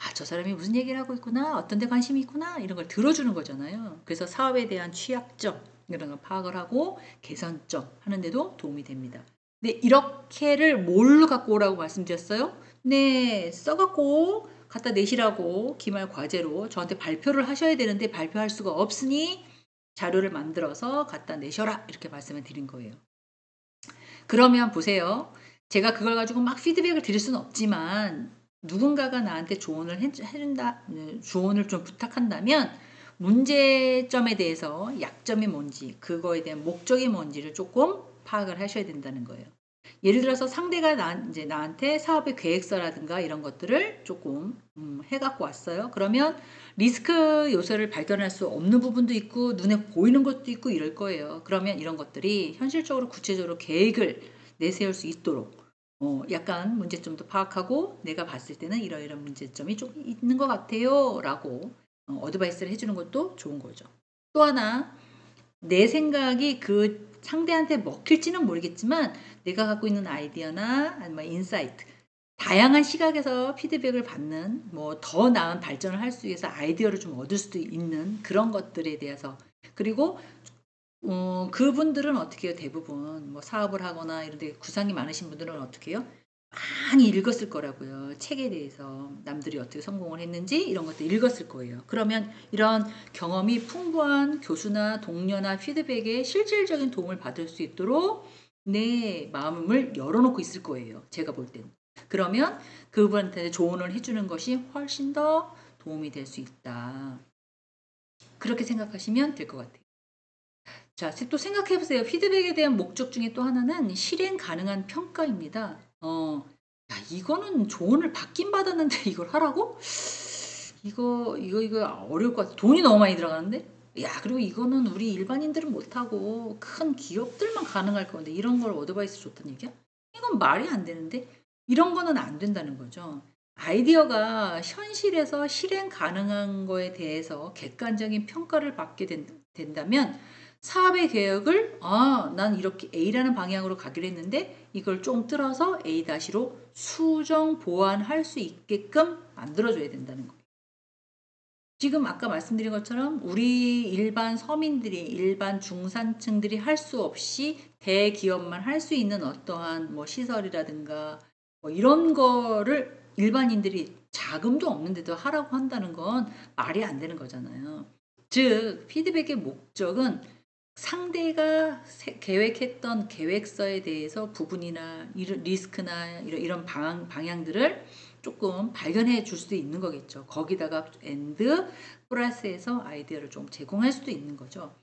아, 저 사람이 무슨 얘기를 하고 있구나, 어떤 데 관심이 있구나, 이런 걸 들어주는 거잖아요. 그래서 사업에 대한 취약점, 이런 걸 파악을 하고 개선점 하는데도 도움이 됩니다. 네, 이렇게를 뭘로 갖고 오라고 말씀드렸어요? 네, 써갖고 갖다 내시라고 기말 과제로 저한테 발표를 하셔야 되는데 발표할 수가 없으니 자료를 만들어서 갖다 내셔라 이렇게 말씀을 드린 거예요. 그러면 보세요. 제가 그걸 가지고 막 피드백을 드릴 수는 없지만 누군가가 나한테 조언을 해준다, 조언을 좀 부탁한다면 문제점에 대해서 약점이 뭔지, 그거에 대한 목적이 뭔지를 조금 파악을 하셔야 된다는 거예요. 예를 들어서 상대가 이제 나한테 사업의 계획서라든가 이런 것들을 조금 해갖고 왔어요. 그러면 리스크 요소를 발견할 수 없는 부분도 있고 눈에 보이는 것도 있고 이럴 거예요. 그러면 이런 것들이 현실적으로 구체적으로 계획을 내세울 수 있도록 약간 문제점도 파악하고 내가 봤을 때는 이러이런 문제점이 좀 있는 것 같아요 라고 어드바이스를 해주는 것도 좋은 거죠. 또 하나 내 생각이 그 상대한테 먹힐지는 모르겠지만 내가 갖고 있는 아이디어나 아니면 인사이트 다양한 시각에서 피드백을 받는 뭐 더 나은 발전을 할 수 위해서 아이디어를 좀 얻을 수도 있는 그런 것들에 대해서 그리고 그분들은 어떻게 해요? 대부분 뭐 사업을 하거나 이런 데 구상이 많으신 분들은 어떻게 해요? 많이 읽었을 거라고요. 책에 대해서 남들이 어떻게 성공을 했는지 이런 것들 읽었을 거예요. 그러면 이런 경험이 풍부한 교수나 동료나 피드백에 실질적인 도움을 받을 수 있도록 내 마음을 열어놓고 있을 거예요. 제가 볼 때는. 그러면 그분한테 조언을 해주는 것이 훨씬 더 도움이 될 수 있다. 그렇게 생각하시면 될 것 같아요. 자, 또 생각해 보세요. 피드백에 대한 목적 중에 또 하나는 실행 가능한 평가입니다. 야, 이거는 조언을 받긴 받았는데 이걸 하라고? 이거 어려울 것 같아. 돈이 너무 많이 들어가는데? 야, 그리고 이거는 우리 일반인들은 못하고 큰 기업들만 가능할 건데 이런 걸 어드바이스 줬다는 얘기야? 이건 말이 안 되는데? 이런 거는 안 된다는 거죠. 아이디어가 현실에서 실행 가능한 거에 대해서 객관적인 평가를 받게 된다면 사업의 계획을 난 이렇게 A라는 방향으로 가기로 했는데 이걸 좀 틀어서 A-로 수정 보완할 수 있게끔 만들어줘야 된다는 거예요. 지금 아까 말씀드린 것처럼 우리 일반 서민들이 일반 중산층들이 할 수 없이 대기업만 할 수 있는 어떠한 뭐 시설이라든가 뭐 이런 거를 일반인들이 자금도 없는데도 하라고 한다는 건 말이 안 되는 거잖아요. 즉 피드백의 목적은 상대가 계획했던 계획서에 대해서 부분이나 리스크나 이런 방향들을 조금 발견해 줄 수도 있는 거겠죠. 거기다가 엔드 플러스해서 아이디어를 좀 제공할 수도 있는 거죠.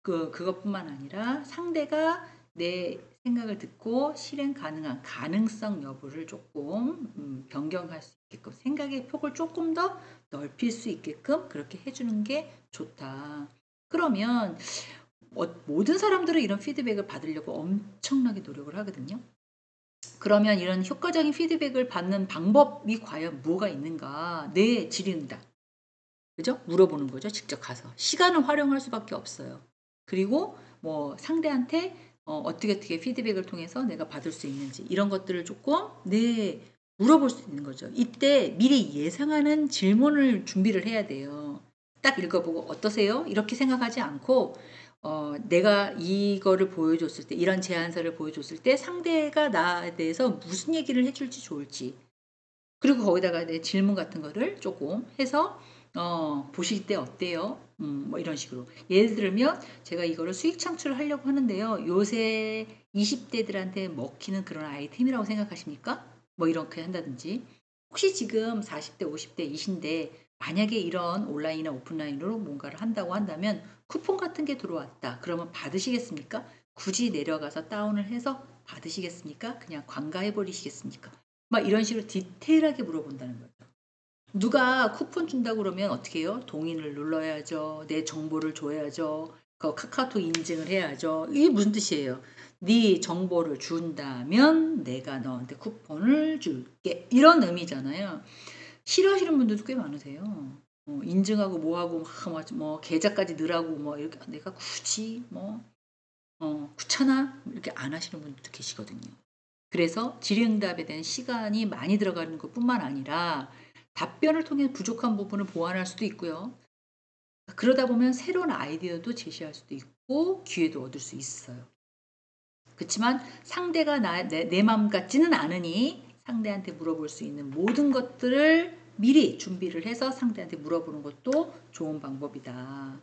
그것뿐만 아니라 상대가 내 생각을 듣고 실행 가능한 가능성 여부를 조금 변경할 수 있게끔 생각의 폭을 조금 더 넓힐 수 있게끔 그렇게 해주는 게 좋다. 그러면 모든 사람들은 이런 피드백을 받으려고 엄청나게 노력을 하거든요. 그러면 이런 효과적인 피드백을 받는 방법이 과연 뭐가 있는가? 네, 지른다. 그죠? 물어보는 거죠. 직접 가서. 시간을 활용할 수밖에 없어요. 그리고 뭐 상대한테 어떻게 피드백을 통해서 내가 받을 수 있는지 이런 것들을 조금 네, 물어볼 수 있는 거죠. 이때 미리 예상하는 질문을 준비를 해야 돼요. 딱 읽어보고 어떠세요? 이렇게 생각하지 않고 내가 이거를 보여줬을 때 이런 제안서를 보여줬을 때 상대가 나에 대해서 무슨 얘기를 해줄지 좋을지 그리고 거기다가 내 질문 같은 거를 조금 해서 보실 때 어때요? 뭐 이런 식으로. 예를 들면 제가 이거를 수익 창출을 하려고 하는데요. 요새 20대들한테 먹히는 그런 아이템이라고 생각하십니까? 뭐 이렇게 한다든지. 혹시 지금 40대, 50대이신데 만약에 이런 온라인이나 오프라인으로 뭔가를 한다고 한다면 쿠폰 같은 게 들어왔다. 그러면 받으시겠습니까? 굳이 내려가서 다운을 해서 받으시겠습니까? 그냥 관가해 버리시겠습니까? 막 이런 식으로 디테일하게 물어본다는 거죠. 누가 쿠폰 준다고 그러면 어떻게 해요? 동의를 눌러야죠. 내 정보를 줘야죠. 그 카카오톡 인증을 해야죠. 이게 무슨 뜻이에요? 네 정보를 준다면 내가 너한테 쿠폰을 줄게. 이런 의미잖아요. 싫어하시는 분들도 꽤 많으세요. 인증하고 뭐하고 뭐 계좌까지 넣으라고 뭐 이렇게 내가 굳이 뭐 귀찮아 이렇게 안 하시는 분들도 계시거든요. 그래서 질의응답에 대한 시간이 많이 들어가는 것뿐만 아니라 답변을 통해 부족한 부분을 보완할 수도 있고요. 그러다 보면 새로운 아이디어도 제시할 수도 있고 기회도 얻을 수 있어요. 그렇지만 상대가 내 마음 같지는 않으니 상대한테 물어볼 수 있는 모든 것들을 미리 준비를 해서 상대한테 물어보는 것도 좋은 방법이다.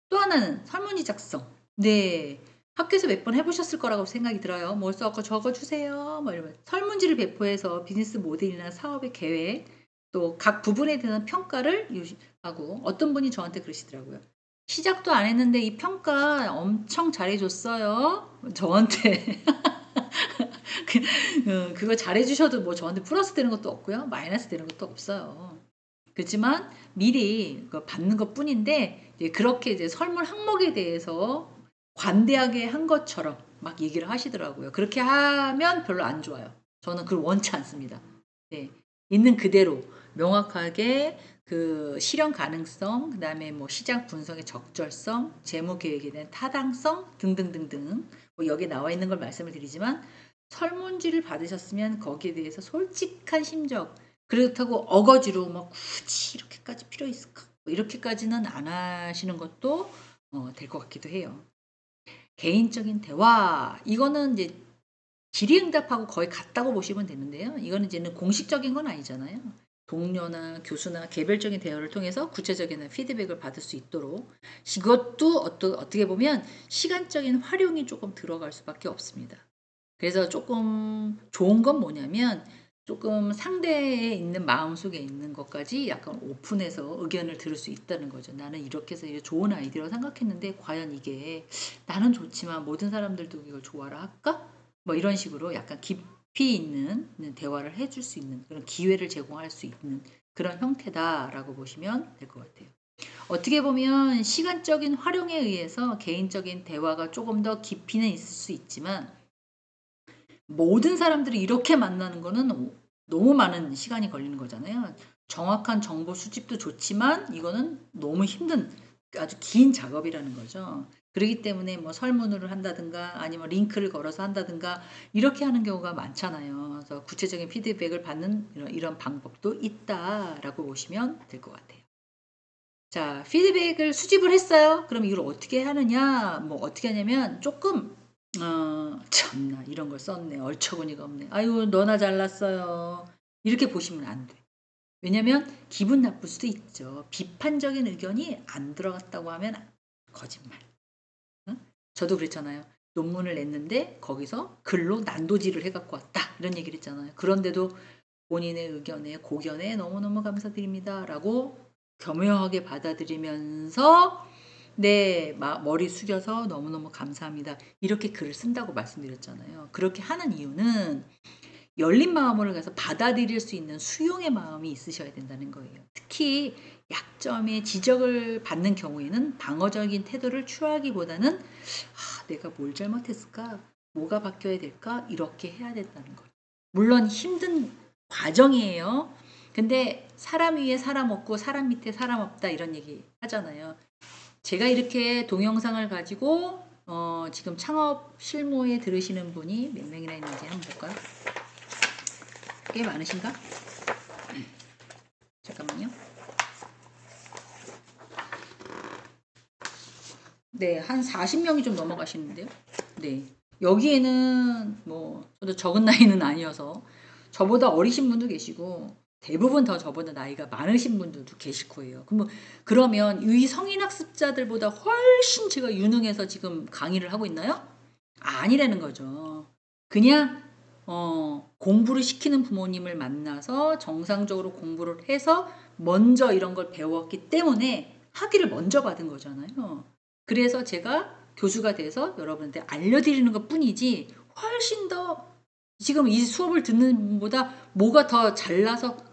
또 하나는 설문지 작성. 네. 학교에서 몇 번 해보셨을 거라고 생각이 들어요. 뭘 써서 적어주세요. 뭐 이러면 설문지를 배포해서 비즈니스 모델이나 사업의 계획, 또 각 부분에 대한 평가를 하고 어떤 분이 저한테 그러시더라고요. 시작도 안 했는데 이 평가 엄청 잘해줬어요. 저한테. 그거 잘해주셔도 뭐 저한테 플러스 되는 것도 없고요. 마이너스 되는 것도 없어요. 그렇지만 미리 받는 것 뿐인데 그렇게 이제 설문 항목에 대해서 관대하게 한 것처럼 막 얘기를 하시더라고요. 그렇게 하면 별로 안 좋아요. 저는 그걸 원치 않습니다. 네. 있는 그대로 명확하게 그 실현 가능성, 그 다음에 뭐 시장 분석의 적절성, 재무 계획에 대한 타당성 등등등등 뭐 여기에 나와 있는 걸 말씀을 드리지만 설문지를 받으셨으면 거기에 대해서 솔직한 심정, 그렇다고 어거지로 뭐 굳이 이렇게까지 필요 있을까? 뭐 이렇게까지는 안 하시는 것도 될 것 같기도 해요. 개인적인 대화 이거는 이제 질의응답하고 거의 같다고 보시면 되는데요. 이거는 이제는 공식적인 건 아니잖아요. 동료나 교수나 개별적인 대화를 통해서 구체적인 피드백을 받을 수 있도록 이것도 어떻게 보면 시간적인 활용이 조금 들어갈 수밖에 없습니다. 그래서 조금 좋은 건 뭐냐면 조금 상대에 있는 마음속에 있는 것까지 약간 오픈해서 의견을 들을 수 있다는 거죠. 나는 이렇게 해서 이게 좋은 아이디어라고 생각했는데 과연 이게 나는 좋지만 모든 사람들도 이걸 좋아라 할까? 뭐 이런 식으로 약간 깊이 있는 대화를 해줄 수 있는 그런 기회를 제공할 수 있는 그런 형태다라고 보시면 될 것 같아요. 어떻게 보면 시간적인 활용에 의해서 개인적인 대화가 조금 더 깊이는 있을 수 있지만 모든 사람들이 이렇게 만나는 거는 너무 많은 시간이 걸리는 거잖아요. 정확한 정보 수집도 좋지만 이거는 너무 힘든 아주 긴 작업이라는 거죠. 그렇기 때문에 뭐 설문을 한다든가 아니면 링크를 걸어서 한다든가 이렇게 하는 경우가 많잖아요. 그래서 구체적인 피드백을 받는 이런 방법도 있다라고 보시면 될 것 같아요. 자, 피드백을 수집을 했어요. 그럼 이걸 어떻게 하느냐? 뭐 어떻게 하냐면 조금 참나 이런 걸 썼네. 얼처구니가 없네. 아유, 너나 잘났어요. 이렇게 보시면 안 돼. 왜냐면 기분 나쁠 수도 있죠. 비판적인 의견이 안 들어갔다고 하면 거짓말. 응? 저도 그랬잖아요. 논문을 냈는데 거기서 글로 난도질을 해갖고 왔다. 이런 얘기를 했잖아요. 그런데도 본인의 의견에 고견에 너무너무 감사드립니다. 라고 겸허하게 받아들이면서 네, 머리 숙여서 너무너무 감사합니다. 이렇게 글을 쓴다고 말씀드렸잖아요. 그렇게 하는 이유는 열린 마음으로 가서 받아들일 수 있는 수용의 마음이 있으셔야 된다는 거예요. 특히 약점에 지적을 받는 경우에는 방어적인 태도를 취하기보다는 내가 뭘 잘못했을까? 뭐가 바뀌어야 될까? 이렇게 해야 된다는 거예요. 물론 힘든 과정이에요. 근데 사람 위에 사람 없고 사람 밑에 사람 없다 이런 얘기 하잖아요. 제가 이렇게 동영상을 가지고 지금 창업 실무에 들으시는 분이 몇 명이나 있는지 한번 볼까요? 꽤 많으신가? 잠깐만요. 네, 한 40명이 좀 넘어가시는데요. 네. 여기에는 뭐 저도 적은 나이는 아니어서 저보다 어리신 분도 계시고 대부분 더 저보다 나이가 많으신 분들도 계실 거예요. 그러면 이 성인 학습자들보다 훨씬 제가 유능해서 지금 강의를 하고 있나요? 아니라는 거죠. 그냥 공부를 시키는 부모님을 만나서 정상적으로 공부를 해서 먼저 이런 걸 배웠기 때문에 학위를 먼저 받은 거잖아요. 그래서 제가 교수가 돼서 여러분한테 알려드리는 것 뿐이지 훨씬 더 지금 이 수업을 듣는 분보다 뭐가 더 잘나서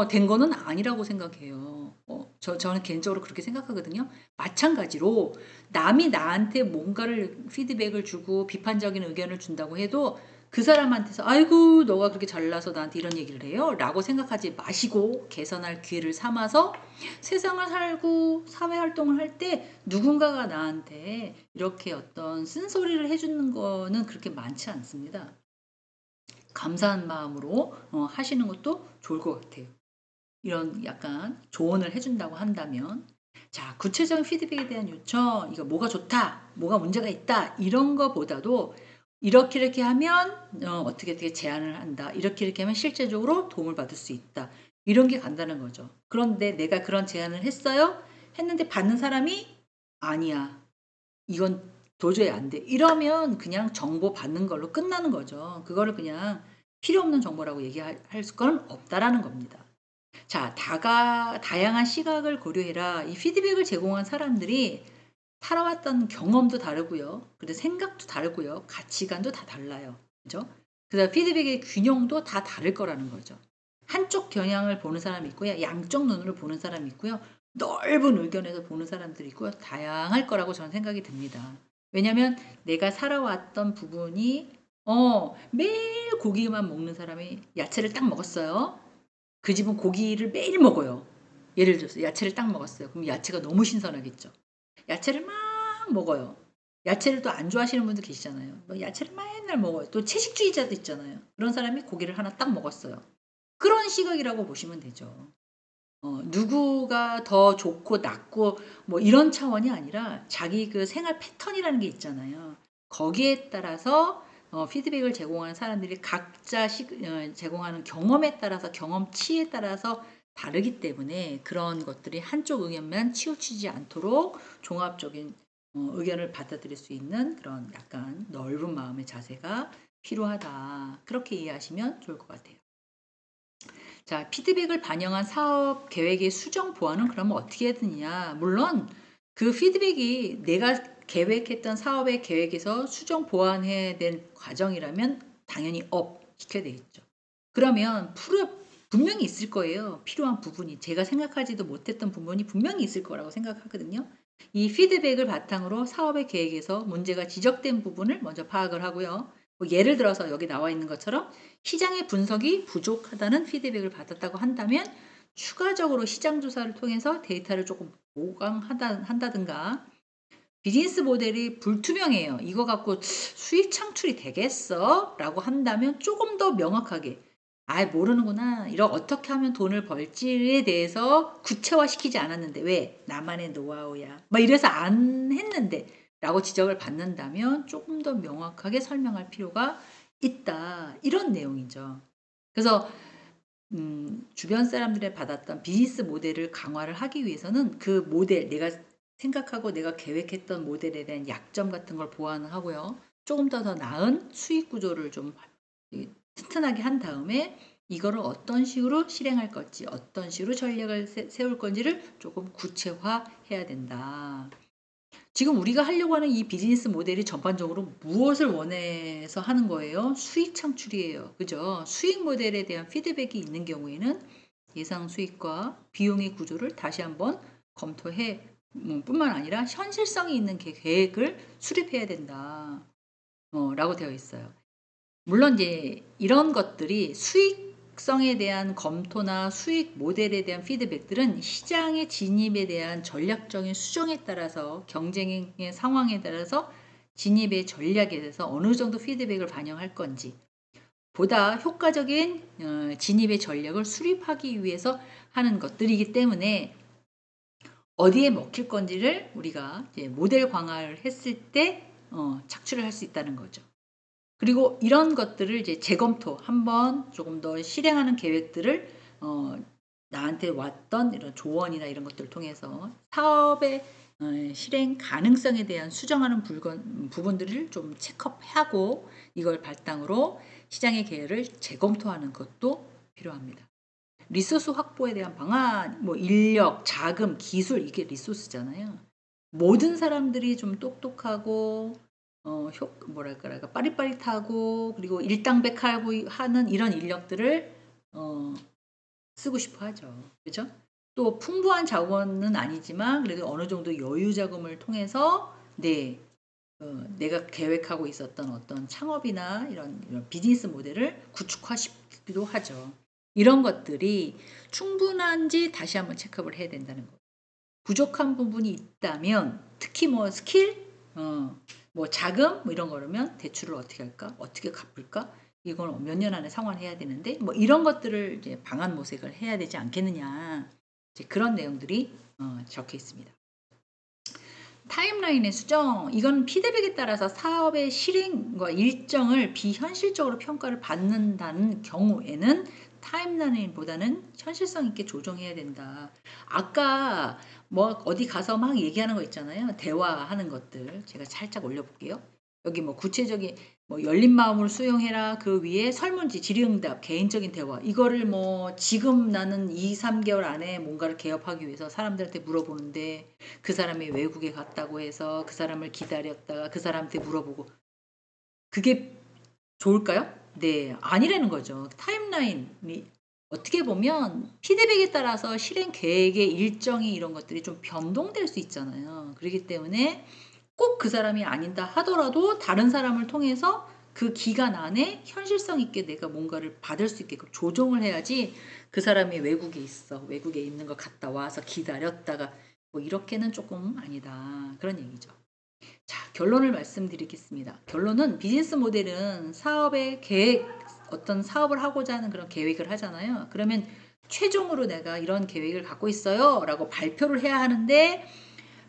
된 거는 아니라고 생각해요. 저는 개인적으로 그렇게 생각하거든요. 마찬가지로 남이 나한테 뭔가를 피드백을 주고 비판적인 의견을 준다고 해도 그 사람한테서 아이고 너가 그렇게 잘나서 나한테 이런 얘기를 해요? 라고 생각하지 마시고 개선할 기회를 삼아서 세상을 살고 사회활동을 할 때 누군가가 나한테 이렇게 어떤 쓴소리를 해주는 거는 그렇게 많지 않습니다. 감사한 마음으로 하시는 것도 좋을 것 같아요. 이런 약간 조언을 해준다고 한다면 자, 구체적인 피드백에 대한 요청, 이거 뭐가 좋다, 뭐가 문제가 있다 이런 거보다도 이렇게 이렇게 하면 어떻게 어떻게 제안을 한다, 이렇게 이렇게 하면 실제적으로 도움을 받을 수 있다, 이런 게 간다는 거죠. 그런데 내가 그런 제안을 했어요, 했는데 받는 사람이 아니야, 이건 도저히 안 돼, 이러면 그냥 정보 받는 걸로 끝나는 거죠. 그거를 그냥 필요 없는 정보라고 얘기할 수는 없다라는 겁니다. 자, 다양한 시각을 고려해라. 이 피드백을 제공한 사람들이 살아왔던 경험도 다르고요. 그리고 생각도 다르고요. 가치관도 다 달라요. 그죠? 그래서 피드백의 균형도 다 다를 거라는 거죠. 한쪽 경향을 보는 사람이 있고요. 양쪽 눈으로 보는 사람이 있고요. 넓은 의견에서 보는 사람들이 있고요. 다양할 거라고 저는 생각이 듭니다. 왜냐하면 내가 살아왔던 부분이 매일 고기만 먹는 사람이 야채를 딱 먹었어요. 그 집은 고기를 매일 먹어요. 예를 들어서 야채를 딱 먹었어요. 그럼 야채가 너무 신선하겠죠. 야채를 막 먹어요. 야채를 또 안 좋아하시는 분도 계시잖아요. 뭐 야채를 맨날 먹어요. 또 채식주의자도 있잖아요. 그런 사람이 고기를 하나 딱 먹었어요. 그런 시각이라고 보시면 되죠. 누구가 더 좋고 낫고 뭐 이런 차원이 아니라 자기 그 생활 패턴이라는 게 있잖아요. 거기에 따라서 피드백을 제공하는 사람들이 각자 제공하는 경험에 따라서 경험치에 따라서 다르기 때문에 그런 것들이 한쪽 의견만 치우치지 않도록 종합적인 의견을 받아들일 수 있는 그런 약간 넓은 마음의 자세가 필요하다. 그렇게 이해하시면 좋을 것 같아요. 자, 피드백을 반영한 사업 계획의 수정 보완은 그러면 어떻게 해야 되느냐? 물론 그 피드백이 내가 계획했던 사업의 계획에서 수정 보완해야 될 과정이라면 당연히 업 시켜야 되겠죠. 그러면 분명히 있을 거예요. 필요한 부분이. 제가 생각하지도 못했던 부분이 분명히 있을 거라고 생각하거든요. 이 피드백을 바탕으로 사업의 계획에서 문제가 지적된 부분을 먼저 파악을 하고요. 뭐 예를 들어서 여기 나와 있는 것처럼 시장의 분석이 부족하다는 피드백을 받았다고 한다면 추가적으로 시장 조사를 통해서 데이터를 조금 보강한다든가, 비즈니스 모델이 불투명해요. 이거 갖고 수익 창출이 되겠어? 라고 한다면 조금 더 명확하게 모르는구나. 이런 어떻게 하면 돈을 벌지에 대해서 구체화시키지 않았는데 왜? 나만의 노하우야. 막 이래서 안 했는데 라고 지적을 받는다면 조금 더 명확하게 설명할 필요가 있다. 이런 내용이죠. 그래서 주변 사람들이 받았던 비즈니스 모델을 강화를 하기 위해서는 그 모델, 내가 생각하고 내가 계획했던 모델에 대한 약점 같은 걸 보완을 하고요. 조금 더 나은 수익 구조를 좀 튼튼하게 한 다음에 이거를 어떤 식으로 실행할 건지, 어떤 식으로 전략을 세울 건지를 조금 구체화해야 된다. 지금 우리가 하려고 하는 이 비즈니스 모델이 전반적으로 무엇을 원해서 하는 거예요? 수익 창출이에요. 그죠? 수익 모델에 대한 피드백이 있는 경우에는 예상 수익과 비용의 구조를 다시 한번 검토해 뿐만 아니라 현실성이 있는 계획을 수립해야 된다. 라고 되어 있어요. 물론 이제 이런 것들이 수익성에 대한 검토나 수익 모델에 대한 피드백들은 시장의 진입에 대한 전략적인 수정에 따라서 경쟁의 상황에 따라서 진입의 전략에 대해서 어느 정도 피드백을 반영할 건지 보다 효과적인 진입의 전략을 수립하기 위해서 하는 것들이기 때문에 어디에 먹힐 건지를 우리가 이제 모델 강화를 했을 때 착출을 할 수 있다는 거죠. 그리고 이런 것들을 이제 재검토 한번 조금 더 실행하는 계획들을 나한테 왔던 이런 조언이나 이런 것들을 통해서 사업의 실행 가능성에 대한 수정하는 부분들을 좀 체크업하고 이걸 바탕으로 시장의 계획을 재검토하는 것도 필요합니다. 리소스 확보에 대한 방안, 뭐 인력, 자금, 기술, 이게 리소스잖아요. 모든 사람들이 좀 똑똑하고 뭐랄까 빠릿빠릿하고 그리고 일당백하고 하는 이런 인력들을 쓰고 싶어 하죠. 그죠? 또 풍부한 자원은 아니지만 그래도 어느 정도 여유 자금을 통해서 내가 계획하고 있었던 어떤 창업이나 이런 비즈니스 모델을 구축하시기도 하죠. 이런 것들이 충분한지 다시 한번 체크업을 해야 된다는 거. 부족한 부분이 있다면 특히 뭐 스킬, 뭐 자금 뭐 이런 거라면 대출을 어떻게 할까? 어떻게 갚을까? 이건 몇 년 안에 상환해야 되는데 뭐 이런 것들을 이제 방안 모색을 해야 되지 않겠느냐. 이제 그런 내용들이 적혀 있습니다. 타임라인의 수정, 이건 피드백에 따라서 사업의 실행과 일정을 비현실적으로 평가를 받는다는 경우에는 타임라인보다는 현실성 있게 조정해야 된다. 아까 뭐 어디 가서 막 얘기하는 거 있잖아요. 대화하는 것들 제가 살짝 올려볼게요. 여기 뭐 구체적인 뭐 열린 마음으로 수용해라, 그 위에 설문지, 질의응답, 개인적인 대화, 이거를 뭐 지금 나는 2, 3개월 안에 뭔가를 개업하기 위해서 사람들한테 물어보는데 그 사람이 외국에 갔다고 해서 그 사람을 기다렸다가 그 사람한테 물어보고, 그게 좋을까요? 네, 아니라는 거죠. 타임라인이 어떻게 보면 피드백에 따라서 실행 계획의 일정이 이런 것들이 좀 변동될 수 있잖아요. 그렇기 때문에 꼭 그 사람이 아니다 하더라도 다른 사람을 통해서 그 기간 안에 현실성 있게 내가 뭔가를 받을 수 있게끔 조정을 해야지, 그 사람이 외국에 있어, 외국에 있는 거 갔다 와서 기다렸다가 뭐 이렇게는 조금 아니다, 그런 얘기죠. 자, 결론을 말씀드리겠습니다. 결론은 비즈니스 모델은 사업의 계획, 어떤 사업을 하고자 하는 그런 계획을 하잖아요. 그러면 최종으로 내가 이런 계획을 갖고 있어요 라고 발표를 해야 하는데,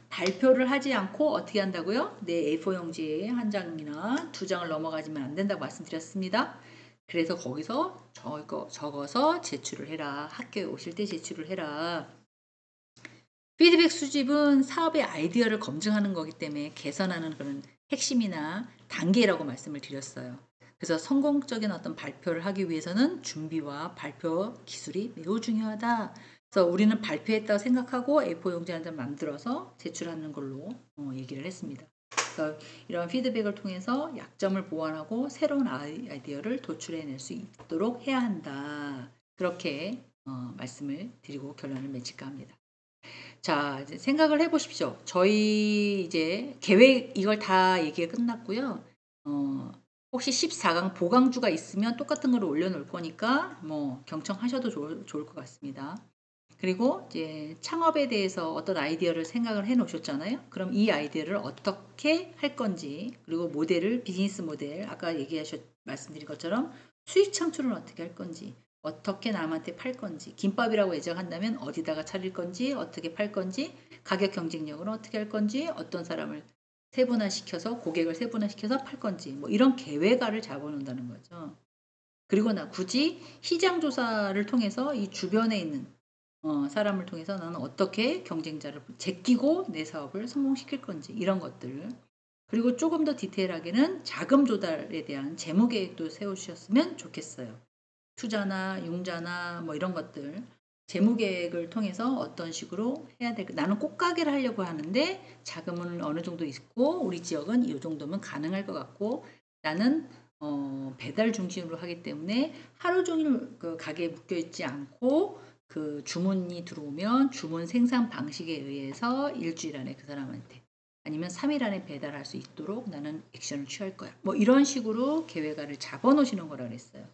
발표를 하지 않고 어떻게 한다고요? 내 A4 용지에 한 장이나 두 장을 넘어가지면 안 된다고 말씀드렸습니다. 그래서 거기서 적어서 제출을 해라. 학교에 오실 때 제출을 해라. 피드백 수집은 사업의 아이디어를 검증하는 거기 때문에 개선하는 그런 핵심이나 단계라고 말씀을 드렸어요. 그래서 성공적인 어떤 발표를 하기 위해서는 준비와 발표 기술이 매우 중요하다. 그래서 우리는 발표했다고 생각하고 A4 용지 한 장 만들어서 제출하는 걸로 얘기를 했습니다. 그래서 이런 피드백을 통해서 약점을 보완하고 새로운 아이디어를 도출해낼 수 있도록 해야 한다. 그렇게 말씀을 드리고 결론을 맺을까 합니다. 자, 이제 생각을 해 보십시오. 저희 이제 계획 이걸 다 얘기가 끝났고요. 혹시 14강 보강주가 있으면 똑같은 거를 올려놓을 거니까 뭐 경청하셔도 좋을 것 같습니다. 그리고 이제 창업에 대해서 어떤 아이디어를 생각을 해 놓으셨잖아요. 그럼 이 아이디어를 어떻게 할 건지, 그리고 모델을 비즈니스 모델, 아까 말씀드린 것처럼 수익 창출은 어떻게 할 건지, 어떻게 남한테 팔 건지, 김밥이라고 예정한다면 어디다가 차릴 건지, 어떻게 팔 건지, 가격 경쟁력은 어떻게 할 건지, 어떤 사람을 세분화시켜서 고객을 세분화시켜서 팔 건지, 뭐 이런 계획안을 잡아놓는다는 거죠. 그리고 나 굳이 시장 조사를 통해서 이 주변에 있는 사람을 통해서 나는 어떻게 경쟁자를 제끼고 내 사업을 성공시킬 건지, 이런 것들. 그리고 조금 더 디테일하게는 자금 조달에 대한 재무 계획도 세우셨으면 좋겠어요. 투자나 융자나 뭐 이런 것들, 재무 계획을 통해서 어떤 식으로 해야 될까? 나는 꽃가게를 하려고 하는데 자금은 어느 정도 있고 우리 지역은 이 정도면 가능할 것 같고, 나는 배달 중심으로 하기 때문에 하루 종일 그 가게에 묶여 있지 않고 그 주문이 들어오면 주문 생산 방식에 의해서 일주일 안에 그 사람한테, 아니면 3일 안에 배달할 수 있도록 나는 액션을 취할 거야. 뭐 이런 식으로 계획안을 잡아 놓으시는 거라 그랬어요.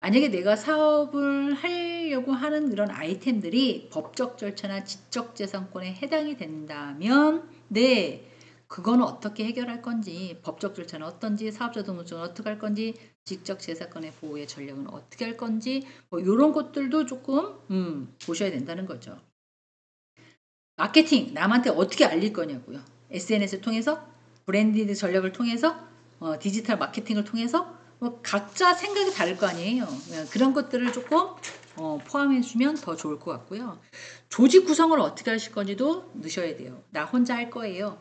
만약에 내가 사업을 하려고 하는 그런 아이템들이 법적 절차나 지적재산권에 해당이 된다면, 네, 그거는 어떻게 해결할 건지, 법적 절차는 어떤지, 사업자 등록증은 어떻게 할 건지, 지적재산권의 보호의 전략은 어떻게 할 건지, 뭐 이런 것들도 조금 보셔야 된다는 거죠. 마케팅, 남한테 어떻게 알릴 거냐고요. SNS를 통해서, 브랜디드 전략을 통해서, 디지털 마케팅을 통해서, 뭐 각자 생각이 다를 거 아니에요. 그런 것들을 조금 포함해 주면 더 좋을 것 같고요. 조직 구성을 어떻게 하실 건지도 넣으셔야 돼요. 나 혼자 할 거예요.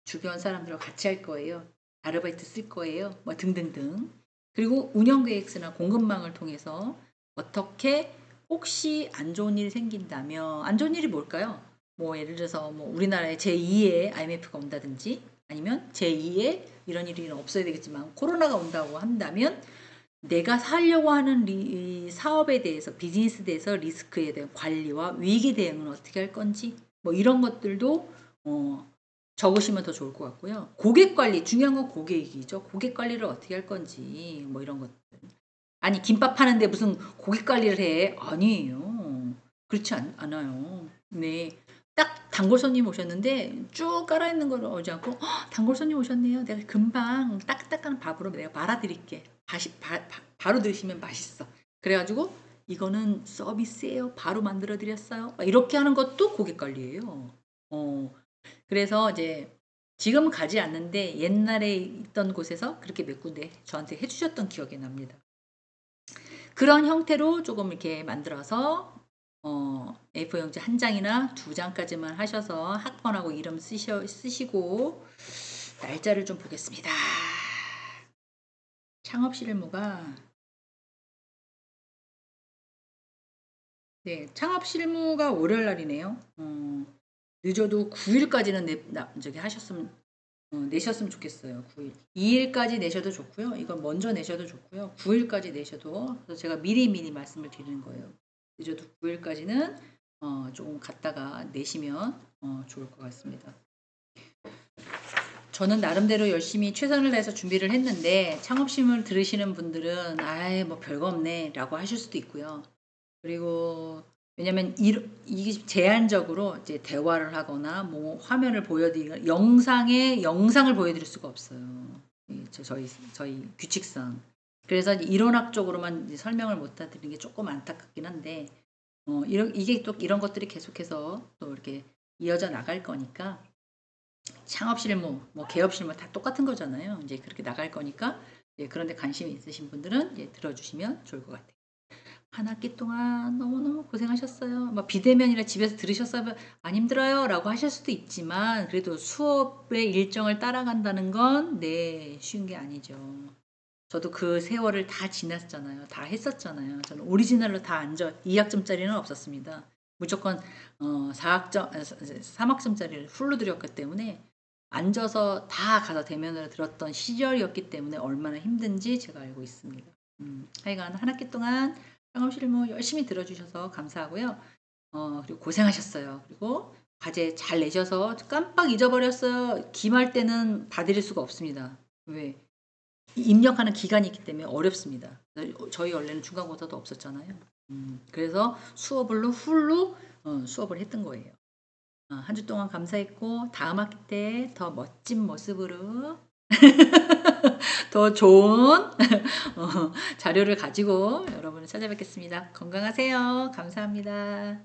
주변 사람들과 같이 할 거예요. 아르바이트 쓸 거예요. 뭐 등등등. 그리고 운영 계획서나 공급망을 통해서 어떻게, 혹시 안 좋은 일이 생긴다면, 안 좋은 일이 뭘까요? 뭐 예를 들어서 뭐 우리나라에 제2의 IMF가 온다든지, 아니면 제2의 이런 일이 없어야 되겠지만 코로나가 온다고 한다면, 내가 살려고 하는 이 사업에 대해서, 비즈니스에 대해서 리스크에 대한 관리와 위기 대응은 어떻게 할 건지, 뭐 이런 것들도 적으시면 더 좋을 것 같고요. 고객 관리, 중요한 건 고객이죠. 고객 관리를 어떻게 할 건지 뭐 이런 것들. 아니 김밥 파는데 무슨 고객 관리를 해? 아니에요. 그렇지 않아요. 네. 딱 단골 손님 오셨는데 쭉 깔아있는 걸 오지 않고 단골 손님 오셨네요. 내가 금방 따끈따끈한 밥으로 내가 말아드릴게. 바로 드시면 맛있어. 그래가지고 이거는 서비스예요. 바로 만들어 드렸어요. 이렇게 하는 것도 고객 관리예요. 그래서 이제 지금 가지 않는데 옛날에 있던 곳에서 그렇게 몇 군데 저한테 해주셨던 기억이 납니다. 그런 형태로 조금 이렇게 만들어서 A4 용지 한 장이나 두 장까지만 하셔서 학번하고 이름 쓰시고 날짜를 좀 보겠습니다. 창업 실무가 네, 창업 실무가 월요일 날이네요. 늦어도 9일까지는 저기 하셨으면 내셨으면 좋겠어요. 9일. 2일까지 내셔도 좋고요. 이건 먼저 내셔도 좋고요. 9일까지 내셔도 그래서 제가 미리미리 말씀을 드리는 거예요. 늦어도 9일까지는 조금 갔다가 내시면 좋을 것 같습니다. 저는 나름대로 열심히 최선을 다해서 준비를 했는데 창업심을 들으시는 분들은 아이 뭐 별거 없네 라고 하실 수도 있고요. 그리고 왜냐면 이게 제한적으로 이제 대화를 하거나 뭐 화면을 보여드리거나 영상을 보여드릴 수가 없어요. 저희 규칙상. 그래서 이론학적으로만 이제 설명을 못 드리는 게 조금 안타깝긴 한데 이게 또 이런 것들이 계속해서 또 이렇게 이어져 나갈 거니까 창업 실무, 뭐 개업 실무 다 똑같은 거잖아요. 이제 그렇게 나갈 거니까 그런데 관심이 있으신 분들은 들어주시면 좋을 것 같아요. 한 학기 동안 너무너무 고생하셨어요. 뭐 비대면이라 집에서 들으셨어요. 안 힘들어요. 라고 하실 수도 있지만 그래도 수업의 일정을 따라간다는 건 쉬운 게 아니죠. 저도 그 세월을 다 지났잖아요. 다 했었잖아요. 저는 오리지널로 다 2학점짜리는 없었습니다. 무조건 3학점짜리를 풀로 들였기 때문에 앉아서 다 가서 대면으로 들었던 시절이었기 때문에 얼마나 힘든지 제가 알고 있습니다. 하여간 한 학기 동안 창업실무 열심히 들어주셔서 감사하고요. 그리고 고생하셨어요. 그리고 과제 잘 내셔서 깜빡 잊어버렸어요. 기말 때는 봐드릴 수가 없습니다. 왜? 입력하는 기간이 있기 때문에 어렵습니다. 저희 원래는 중간고사도 없었잖아요. 그래서 수업으로 풀로 수업을 했던 거예요. 한 주 동안 감사했고 다음 학기 때 더 멋진 모습으로 더 좋은 자료를 가지고 여러분을 찾아뵙겠습니다. 건강하세요. 감사합니다.